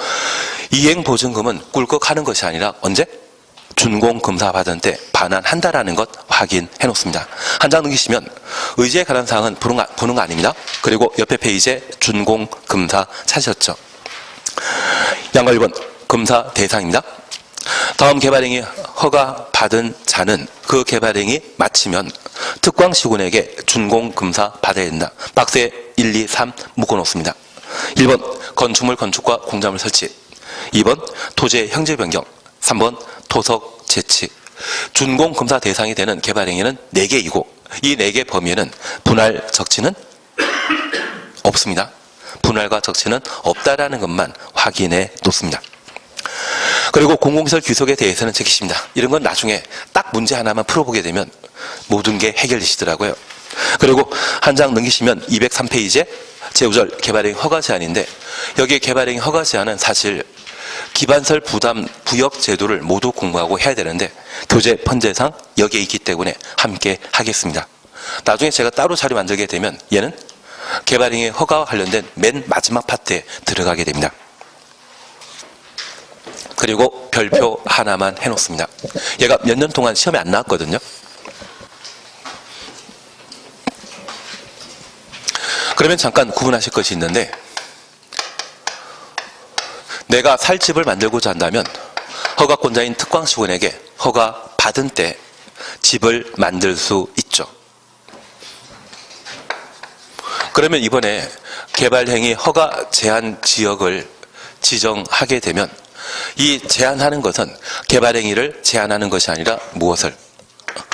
이행보증금은 꿀꺽하는 것이 아니라 언제? 준공검사 받은 때 반환한다라는 것 확인해 놓습니다. 한 장 넘기시면 의제에 관한 사항은 보는 거 아닙니다. 그리고 옆에 페이지에 준공검사 찾으셨죠. 양가 1번 검사 대상입니다. 다음 개발행위 허가 받은 자는 그 개발행위 마치면 특광시군에게 준공검사 받아야 된다. 박스에 1, 2, 3 묶어놓습니다. 1번 건축물 건축과 공작물 설치, 2번 토지의 형질 변경, 3번 토석 채취. 준공검사 대상이 되는 개발행위는 4개이고 이 4개 범위에는 분할 적치는 없습니다. 분할과 적치는 없다라는 것만 확인해 놓습니다. 그리고 공공시설 규속에 대해서는 지키십니다. 이런 건 나중에 딱 문제 하나만 풀어보게 되면 모든 게 해결되시더라고요. 그리고 한 장 넘기시면 203페이지에 제5절 개발행위 허가 제한인데 여기 개발행위 허가 제한은 사실 기반설 부담 부역 제도를 모두 공부하고 해야 되는데 교재 편제상 여기에 있기 때문에 함께 하겠습니다. 나중에 제가 따로 자료 만들게 되면 얘는 개발행위 허가와 관련된 맨 마지막 파트에 들어가게 됩니다. 그리고 별표 하나만 해놓습니다. 얘가 몇 년 동안 시험에 안 나왔거든요. 그러면 잠깐 구분하실 것이 있는데 내가 살 집을 만들고자 한다면 허가권자인 특광시군에게 허가 받은 때 집을 만들 수 있죠. 그러면 이번에 개발행위 허가 제한 지역을 지정하게 되면 이 제한하는 것은 개발행위를 제한하는 것이 아니라 무엇을?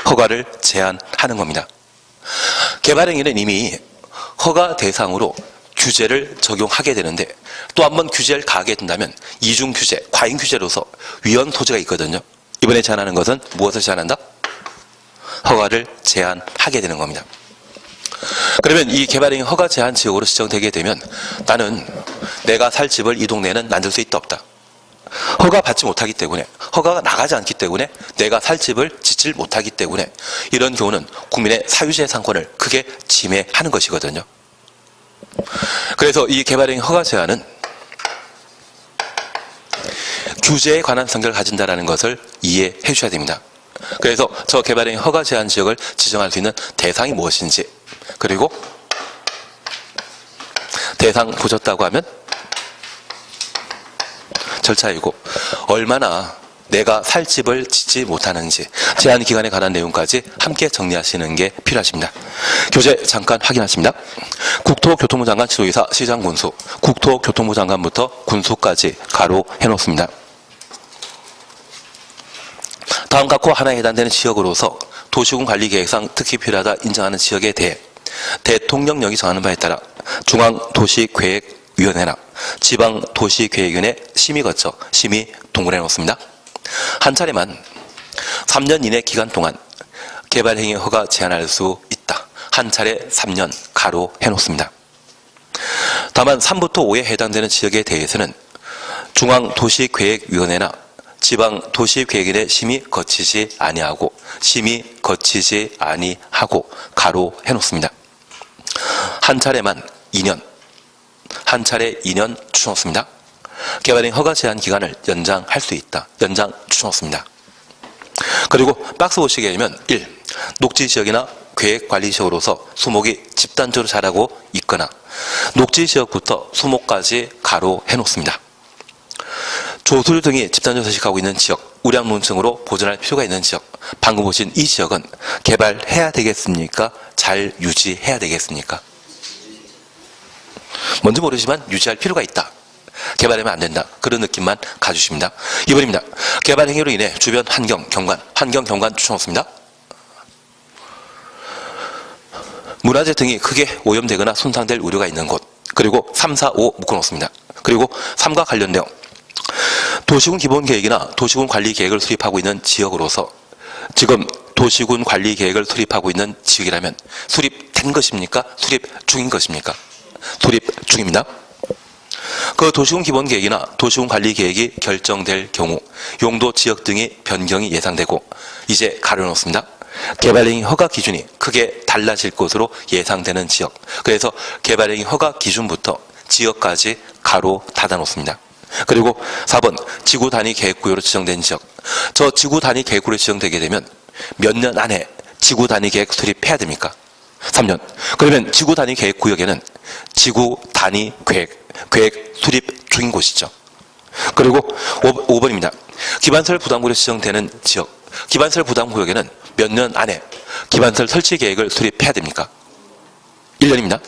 허가를 제한하는 겁니다. 개발행위는 이미 허가 대상으로 규제를 적용하게 되는데 또 한 번 규제를 가하게 된다면 이중 규제, 과잉 규제로서 위헌 소지가 있거든요. 이번에 제한하는 것은 무엇을 제한한다? 허가를 제한하게 되는 겁니다. 그러면 이 개발행위 허가 제한 지역으로 지정되게 되면 나는 내가 살 집을 이 동네에는 만들 수 있다 없다. 허가 받지 못하기 때문에 허가가 나가지 않기 때문에 내가 살 집을 짓질 못하기 때문에 이런 경우는 국민의 사유재산권을 크게 침해하는 것이거든요. 그래서 이 개발행위 허가 제한은 규제에 관한 성격을 가진다는 것을 이해해 주셔야 됩니다. 그래서 저 개발행위 허가 제한 지역을 지정할 수 있는 대상이 무엇인지, 그리고 대상 보셨다고 하면 절차이고 얼마나 내가 살 집을 짓지 못하는지 제한 기간에 관한 내용까지 함께 정리하시는 게 필요하십니다. 교재 잠깐 확인하십니다. 국토교통부 장관 지도이사 시장 군수, 국토교통부 장관부터 군수까지 가로 해놓습니다. 다음 각호 하나에 해당되는 지역으로서 도시군 관리계획상 특히 필요하다 인정하는 지역에 대해 대통령령이 정하는 바에 따라 중앙도시계획위원회나 지방도시계획위원회 심의 거쳐 심의 동원해 놓습니다. 한 차례만 3년 이내 기간 동안 개발행위 허가 제한할 수 있다. 한 차례 3년 가로 해놓습니다. 다만 3부터 5에 해당되는 지역에 대해서는 중앙도시계획위원회나 지방도시계획위원회 심의 거치지 아니하고 가로 해놓습니다. 한 차례만 2년, 한 차례 2년 추천없습니다. 개발행위 허가 제한 기간을 연장할 수 있다. 연장 추천없습니다. 그리고 박스 보시게 되면 1. 녹지지역이나 계획관리지역으로서 수목이 집단적으로 자라고 있거나 녹지지역부터 수목까지 가로 해놓습니다. 조술 등이 집단적으로 서식하고 있는 지역, 우량농층으로 보존할 필요가 있는 지역, 방금 보신 이 지역은 개발해야 되겠습니까? 잘 유지해야 되겠습니까? 뭔지 모르지만 유지할 필요가 있다. 개발하면 안 된다. 그런 느낌만 가주십니다. 2번입니다. 개발 행위로 인해 주변 환경, 경관 추천 없습니다. 문화재 등이 크게 오염되거나 손상될 우려가 있는 곳, 그리고 3, 4, 5 묶어놓습니다. 그리고 3과 관련 내용. 도시군 기본계획이나 도시군 관리계획을 수립하고 있는 지역으로서 지금 도시군 관리계획을 수립하고 있는 지역이라면 수립된 것입니까? 수립 중인 것입니까? 수립 중입니다. 그 도시군 기본계획이나 도시군 관리계획이 결정될 경우 용도 지역 등의 변경이 예상되고 이제 가려놓습니다. 개발행위 허가 기준이 크게 달라질 것으로 예상되는 지역. 그래서 개발행위 허가 기준부터 지역까지 가로 닫아놓습니다. 그리고 4번 지구 단위 계획구역으로 지정된 지역. 저 지구 단위 계획구역으로 지정되게 되면 몇 년 안에 지구 단위 계획 수립해야 됩니까? 3년. 그러면 지구 단위 계획구역에는 지구 단위 계획 수립 중인 곳이죠. 그리고 5번입니다. 기반시설 부담구역으로 지정되는 지역. 기반시설 부담구역에는 몇 년 안에 기반시설 설치 계획을 수립해야 됩니까? 1년입니다.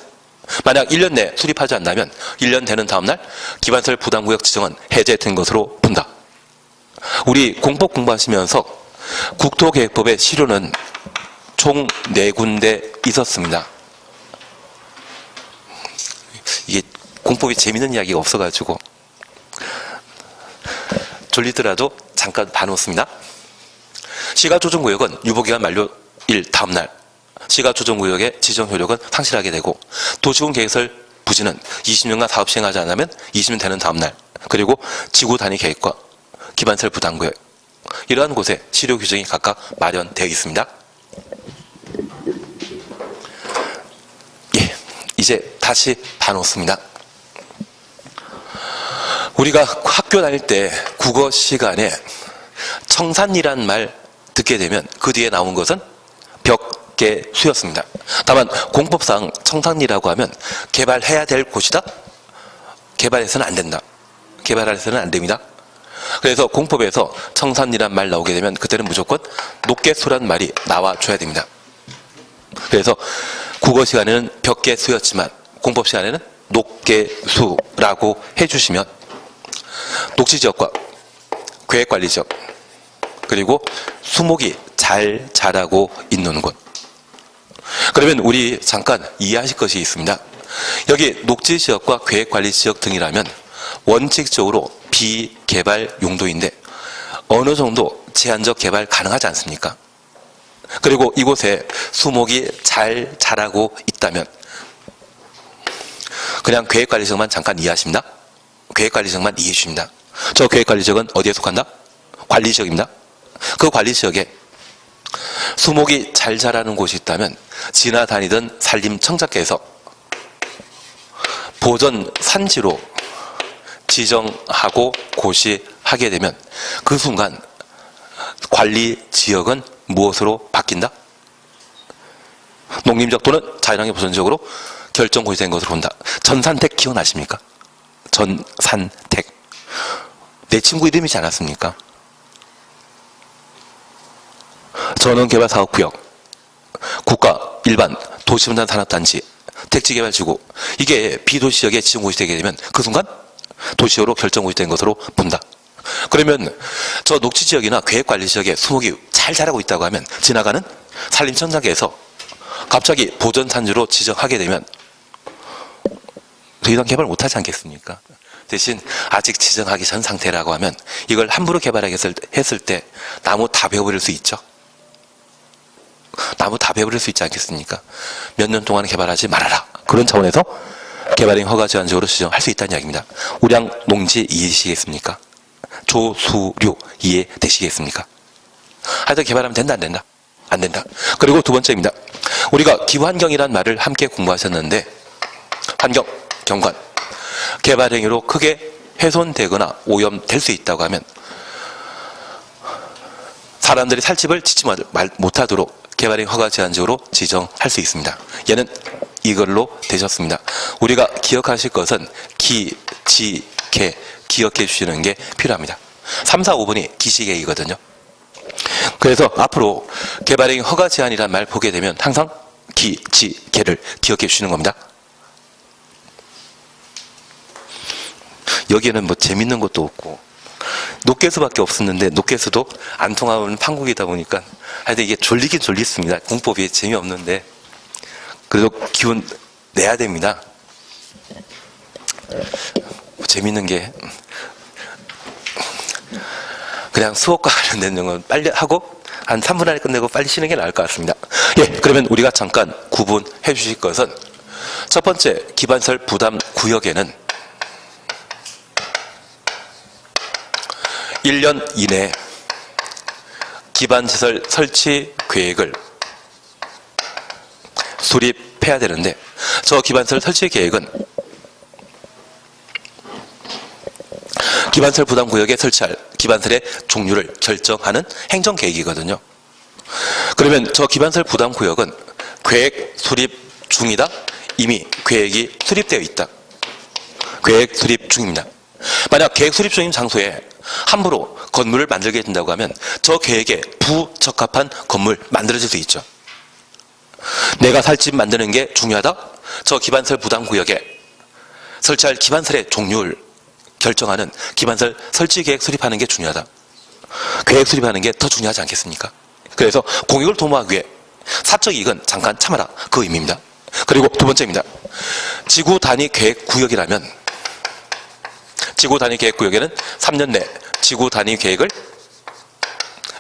만약 1년 내에 수립하지 않는다면 1년 되는 다음날 기반시설 부담구역 지정은 해제된 것으로 본다. 우리 공법 공부하시면서 국토계획법의 시료는 총 4군데 있었습니다. 이게 공법이 재밌는 이야기가 없어가지고 졸리더라도 잠깐 봐놓습니다. 시가조정구역은 유보기간 만료일 다음날 시가조정구역의 지정효력은 상실하게 되고 도시군 계획설 부지는 20년간 사업 시행하지 않으면 20년 되는 다음날 그리고 지구 단위 계획과 기반시설 부담구역 이러한 곳에 시료 규정이 각각 마련되어 있습니다. 예, 이제 다시 봐놓습니다. 우리가 학교 다닐 때 국어 시간에 청산리란 말 듣게 되면 그 뒤에 나온 것은 벽계수였습니다. 다만 공법상 청산리라고 하면 개발해야 될 곳이다? 개발해서는 안 된다. 개발해서는 안 됩니다. 그래서 공법에서 청산리란 말 나오게 되면 그때는 무조건 녹계수란 말이 나와줘야 됩니다. 그래서 국어 시간에는 벽계수였지만 공법 시간에는 녹계수라고 해주시면 녹지지역과 계획관리지역 그리고 수목이 잘 자라고 있는 곳. 그러면 우리 잠깐 이해하실 것이 있습니다. 여기 녹지지역과 계획관리지역 등이라면 원칙적으로 비개발 용도인데 어느 정도 제한적 개발 가능하지 않습니까? 그리고 이곳에 수목이 잘 자라고 있다면 그냥 계획관리지역만 잠깐 이해하십니다. 계획관리지역만 이해해 주십니다. 저 계획관리지역은 어디에 속한다? 관리지역입니다. 그 관리지역에 수목이 잘 자라는 곳이 있다면 지나다니던 산림청자께서 보전 산지로 지정하고 고시하게 되면 그 순간 관리지역은 무엇으로 바뀐다? 농림적 또는 자연환경 보전지역으로 결정 고시된 것으로 본다. 전산택 기억나십니까? 전산택. 내 친구 이름이지 않았습니까? 전원개발사업구역, 국가, 일반, 도시분단 산업단지, 택지개발지구 이게 비도시지역에 지정고시되게 되면 그 순간 도시지역으로 결정고시된 것으로 본다. 그러면 저 녹지지역이나 계획관리지역에 수목이 잘 자라고 있다고 하면 지나가는 산림청장에서 갑자기 보전산지로 지정하게 되면 더 이상 개발 못하지 않겠습니까? 대신 아직 지정하기 전 상태라고 하면 이걸 함부로 개발했을 때 나무 다 베어버릴 수 있죠. 나무 다 베어버릴 수 있지 않겠습니까? 몇 년 동안 개발하지 말아라. 그런 차원에서 개발행 허가 제한적으로 지정할 수 있다는 이야기입니다. 우량 농지 이해되시겠습니까? 조수류 이해되시겠습니까? 하여튼 개발하면 된다 안 된다? 안 된다. 그리고 두 번째입니다. 우리가 기후환경이란 말을 함께 공부하셨는데 환경, 경관 개발행위로 크게 훼손되거나 오염될 수 있다고 하면 사람들이 살 집을 짓지 못하도록 개발행 허가 제한적으로 지정할 수 있습니다. 얘는 이걸로 되셨습니다. 우리가 기억하실 것은 기, 지, 개 기억해 주시는 게 필요합니다. 3, 4, 5번이 기시계이거든요. 그래서 앞으로 개발행 허가 제한이란 말 보게 되면 항상 기, 지, 개를 기억해 주시는 겁니다. 여기에는 뭐 재밌는 것도 없고 녹개수밖에 없었는데 녹개수도 안 통하는 판국이다 보니까 하여튼 이게 졸리긴 졸리습니다. 공법이 재미없는데 그래도 기운 내야 됩니다. 재밌는 게 그냥 수업과 관련된 건 빨리 하고 한 3분 안에 끝내고 빨리 쉬는 게 나을 것 같습니다. 예, 그러면 우리가 잠깐 구분해 주실 것은 첫 번째 기반시설 부담 구역에는 1년 이내에 기반시설 설치 계획을 수립해야 되는데 저 기반시설 설치 계획은 기반시설 부담구역에 설치할 기반시설의 종류를 결정하는 행정계획이거든요. 그러면 저 기반시설 부담구역은 계획 수립 중이다? 이미 계획이 수립되어 있다. 계획 수립 중입니다. 만약 계획 수립 중인 장소에 함부로 건물을 만들게 된다고 하면 저 계획에 부적합한 건물 만들어질 수 있죠. 내가 살 집 만드는 게 중요하다? 저 기반시설 부담구역에 설치할 기반시설의 종류를 결정하는 기반시설 설치 계획 수립하는 게 중요하다. 계획 수립하는 게 더 중요하지 않겠습니까? 그래서 공익을 도모하기 위해 사적 이익은 잠깐 참아라. 그 의미입니다. 그리고 두 번째입니다. 지구 단위 계획 구역이라면 지구 단위 계획 구역에는 3년 내 지구 단위 계획을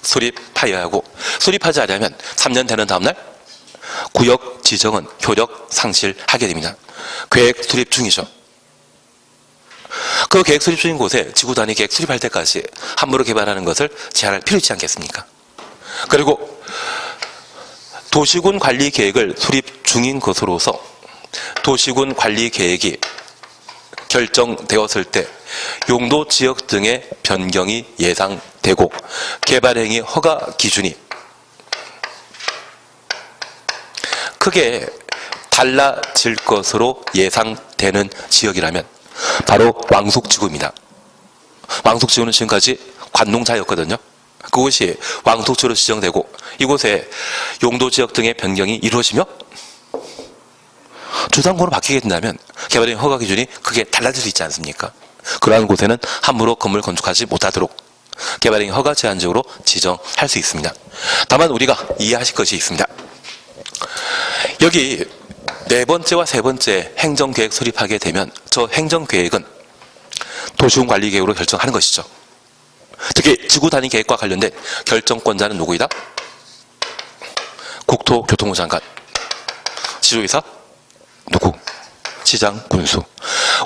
수립하여야 하고 수립하지 않으면 3년 되는 다음날 구역 지정은 효력 상실하게 됩니다. 계획 수립 중이죠. 그 계획 수립 중인 곳에 지구 단위 계획 수립할 때까지 함부로 개발하는 것을 제한할 필요 있지 않겠습니까? 그리고 도시군 관리 계획을 수립 중인 것으로서 도시군 관리 계획이 결정되었을 때 용도 지역 등의 변경이 예상되고 개발행위 허가 기준이 크게 달라질 것으로 예상되는 지역이라면 바로 왕속지구입니다. 왕속지구는 지금까지 관농자였거든요. 그곳이 왕속지구로 지정되고 이곳에 용도지역 등의 변경이 이루어지며 주상권으로 바뀌게 된다면 개발행위 허가 기준이 크게 달라질 수 있지 않습니까? 그러한 곳에는 함부로 건물 건축하지 못하도록 개발행위 허가 제한적으로 지정할 수 있습니다. 다만 우리가 이해하실 것이 있습니다. 여기 네 번째와 세 번째 행정계획 수립하게 되면 저 행정계획은 도시군 관리계획으로 결정하는 것이죠. 특히 지구단위 계획과 관련된 결정권자는 누구이다? 국토교통부 장관. 지도이사? 누구? 시장, 군수.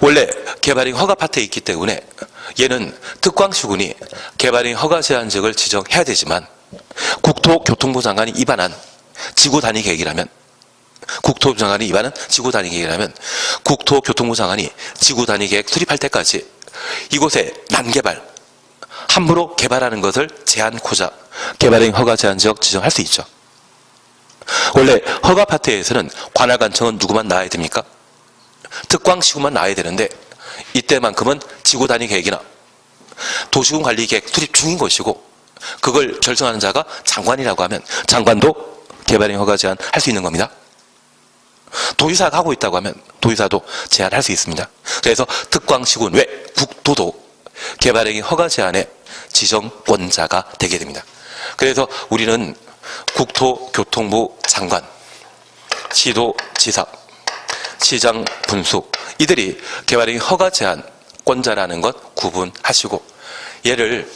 원래 개발행위 허가 파트에 있기 때문에 얘는 특광시군이 개발행위 허가 제한지역을 지정해야 되지만 국토교통부 장관이 입안한 지구단위 계획이라면 국토부 장관이 입안한 지구단위 계획이라면 국토교통부 장관이 지구단위 계획 수립할 때까지 이곳에 난개발, 함부로 개발하는 것을 제한코자 개발행위 허가 제한지역 지정할 수 있죠. 원래 허가 파트에서는 관할관청은 누구만 나와야 됩니까? 특광시군만 나와야 되는데 이때만큼은 지구단위 계획이나 도시군 관리 계획 수립 중인 것이고 그걸 결정하는 자가 장관이라고 하면 장관도 개발행위 허가 제한할 수 있는 겁니다. 도지사가 하고 있다고 하면 도지사도 제한할 수 있습니다. 그래서 특광시군 외 국토도 개발행위 허가 제한의 지정권자가 되게 됩니다. 그래서 우리는 국토교통부 장관, 시도지사, 시장, 군수 이들이 개발행위 허가 제한권자라는 것 구분하시고 얘를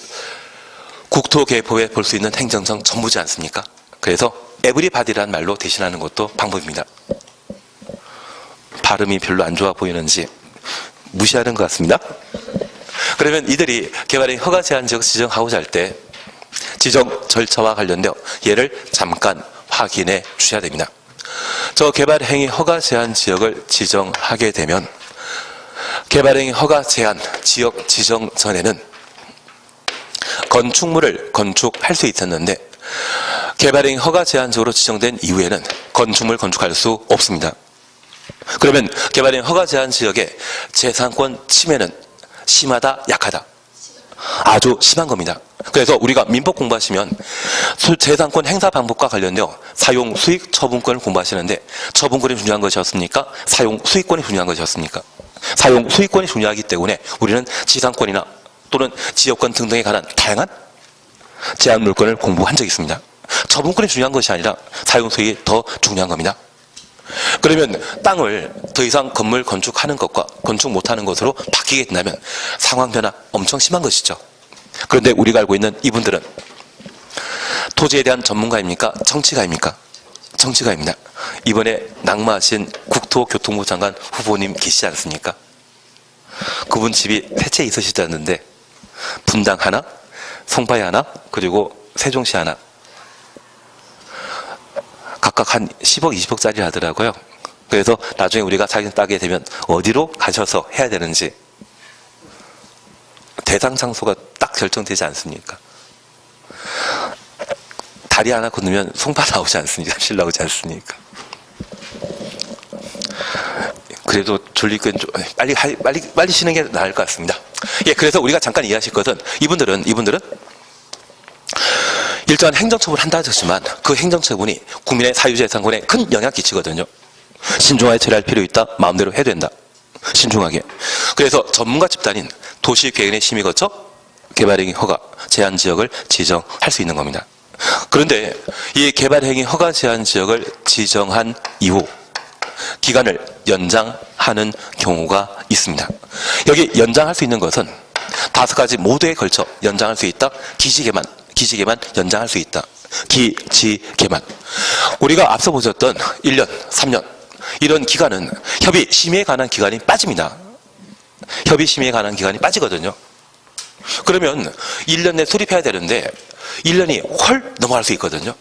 국토계획법에 볼 수 있는 행정청 전부지 않습니까? 그래서 에브리바디라는 말로 대신하는 것도 방법입니다. 발음이 별로 안 좋아 보이는지 무시하는 것 같습니다. 그러면 이들이 개발행위 허가 제한 지역 지정하고자 할 때 지정 절차와 관련되어 얘를 잠깐 확인해 주셔야 됩니다. 저 개발행위 허가 제한 지역을 지정하게 되면 개발행위 허가 제한 지역 지정 전에는 건축물을 건축할 수 있었는데 개발행위 허가 제한적으로 지정된 이후에는 건축물 건축할 수 없습니다. 그러면 개발행위 허가 제한 지역의 재산권 침해는 심하다, 약하다? 아주 심한 겁니다. 그래서 우리가 민법 공부하시면 재산권 행사 방법과 관련되어 사용 수익 처분권을 공부하시는데 처분권이 중요한 것이었습니까? 사용 수익권이 중요한 것이었습니까? 사용 수익권이 중요하기 때문에 우리는 지상권이나 또는 지역권 등등에 관한 다양한 제한 물권을 공부한 적이 있습니다. 처분권이 중요한 것이 아니라 사용 수익이 더 중요한 겁니다. 그러면 땅을 더 이상 건물 건축하는 것과 건축 못하는 것으로 바뀌게 된다면 상황 변화 엄청 심한 것이죠. 그런데 우리가 알고 있는 이분들은 토지에 대한 전문가입니까? 정치가입니까? 정치가입니다. 이번에 낙마하신 국토교통부 장관 후보님 계시지 않습니까? 그분 집이 세 채 있으시다는데 분당 하나, 송파에 하나, 그리고 세종시 하나. 각각 한 10억, 20억짜리 하더라고요. 그래서 나중에 우리가 자기 따게 되면 어디로 가셔서 해야 되는지 대상 장소가 딱 결정되지 않습니까? 다리 하나 건너면 송파 나오지 않습니까? 실 나오지 않습니까? 그래도 졸리건 빨리 쉬는 게 나을 것 같습니다. 예, 그래서 우리가 잠깐 이해하실 것은 이분들은 일정한 행정처분을 한다 하셨지만 그 행정처분이 국민의 사유재산권에 큰 영향을 끼치거든요. 신중하게 처리할 필요 있다. 마음대로 해야 된다. 신중하게. 그래서 전문가 집단인 도시계획의 심의 거쳐 개발행위 허가 제한 지역을 지정할 수 있는 겁니다. 그런데 이 개발행위 허가 제한 지역을 지정한 이후 기간을 연장하는 경우가 있습니다. 여기 연장할 수 있는 것은 5가지 모두에 걸쳐 연장할 수 있다. 기지개만 연장할 수 있다. 기지개만. 우리가 앞서 보셨던 1년, 3년 이런 기간은 협의 심의에 관한 기간이 빠집니다. 협의 심의에 관한 기간이 빠지거든요. 그러면 1년 내 수립해야 되는데 1년이 훨 넘어갈 수 있거든요.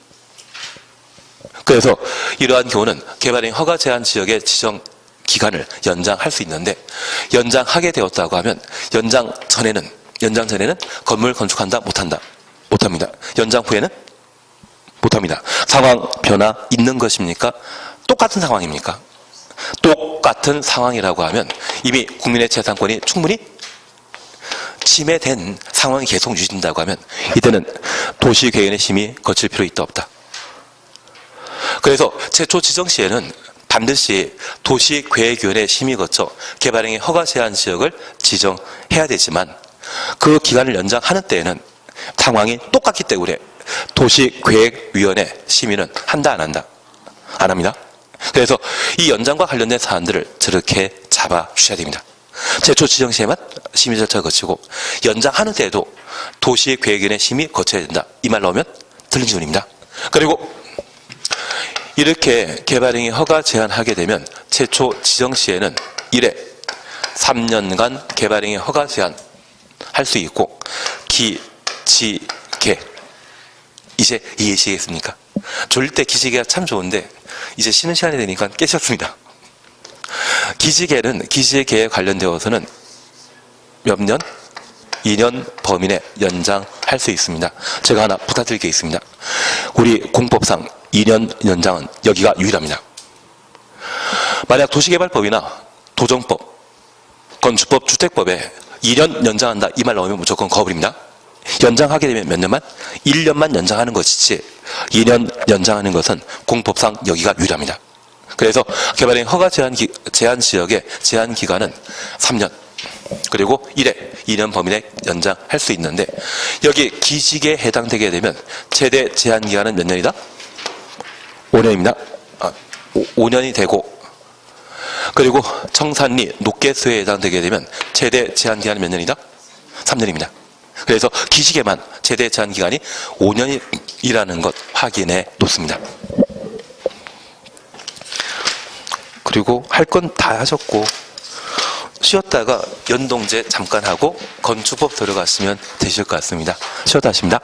그래서 이러한 경우는 개발행 허가 제한 지역의 지정 기간을 연장할 수 있는데 연장하게 되었다고 하면 연장 전에는 건물 건축한다 못합니다. 연장 후에는 못합니다. 상황 변화 있는 것입니까? 똑같은 상황입니까? 똑같은 상황이라고 하면 이미 국민의 재산권이 충분히 침해된 상황이 계속 유지된다고 하면 이때는 도시계획의 심의 거칠 필요 있다 없다. 그래서 최초 지정 시에는 반드시 도시계획위원회 심의 거쳐 개발행위 허가 제한 지역을 지정해야 되지만 그 기간을 연장하는 때에는 상황이 똑같기 때문에 도시계획위원회 심의는 한다 안 한다? 안 합니다. 그래서 이 연장과 관련된 사안들을 저렇게 잡아주셔야 됩니다. 최초 지정 시에만 심의 절차를 거치고 연장하는 때에도 도시계획위원회 심의 거쳐야 된다. 이 말 나오면 틀린 질문입니다. 그리고 이렇게 개발행위 허가 제한하게 되면 최초 지정 시에는 1회 3년간 개발행위 허가 제한 할 수 있고 기지개 이제 이해하시겠습니까? 졸릴 때 기지개가 참 좋은데 이제 쉬는 시간이 되니까 깨셨습니다. 기지개에 관련되어서는 몇 년? 2년 범위 내 연장할 수 있습니다. 제가 하나 부탁드릴 게 있습니다. 우리 공법상 2년 연장은 여기가 유일합니다. 만약 도시개발법이나 도정법, 건축법, 주택법에 2년 연장한다 이 말 나오면 무조건 거부입니다. 연장하게 되면 몇 년만? 1년만 연장하는 것이지 2년 연장하는 것은 공법상 여기가 유일합니다. 그래서 개발행 허가 제한 지역의 제한 기간은 3년 그리고 2년 범위 내 연장할 수 있는데 여기 기지개에 해당되게 되면 최대 제한 기간은 몇 년이다? 5년입니다. 5년이 되고 그리고 청산리, 녹개수에 해당되게 되면 최대 제한 기간은 몇 년이다? 3년입니다. 그래서 기지개만 최대 제한 기간이 5년이라는 것 확인해 놓습니다. 그리고 할 건 다 하셨고 쉬었다가 연동제 잠깐 하고 건축법 들어갔으면 되실 것 같습니다. 쉬었다 하십니다.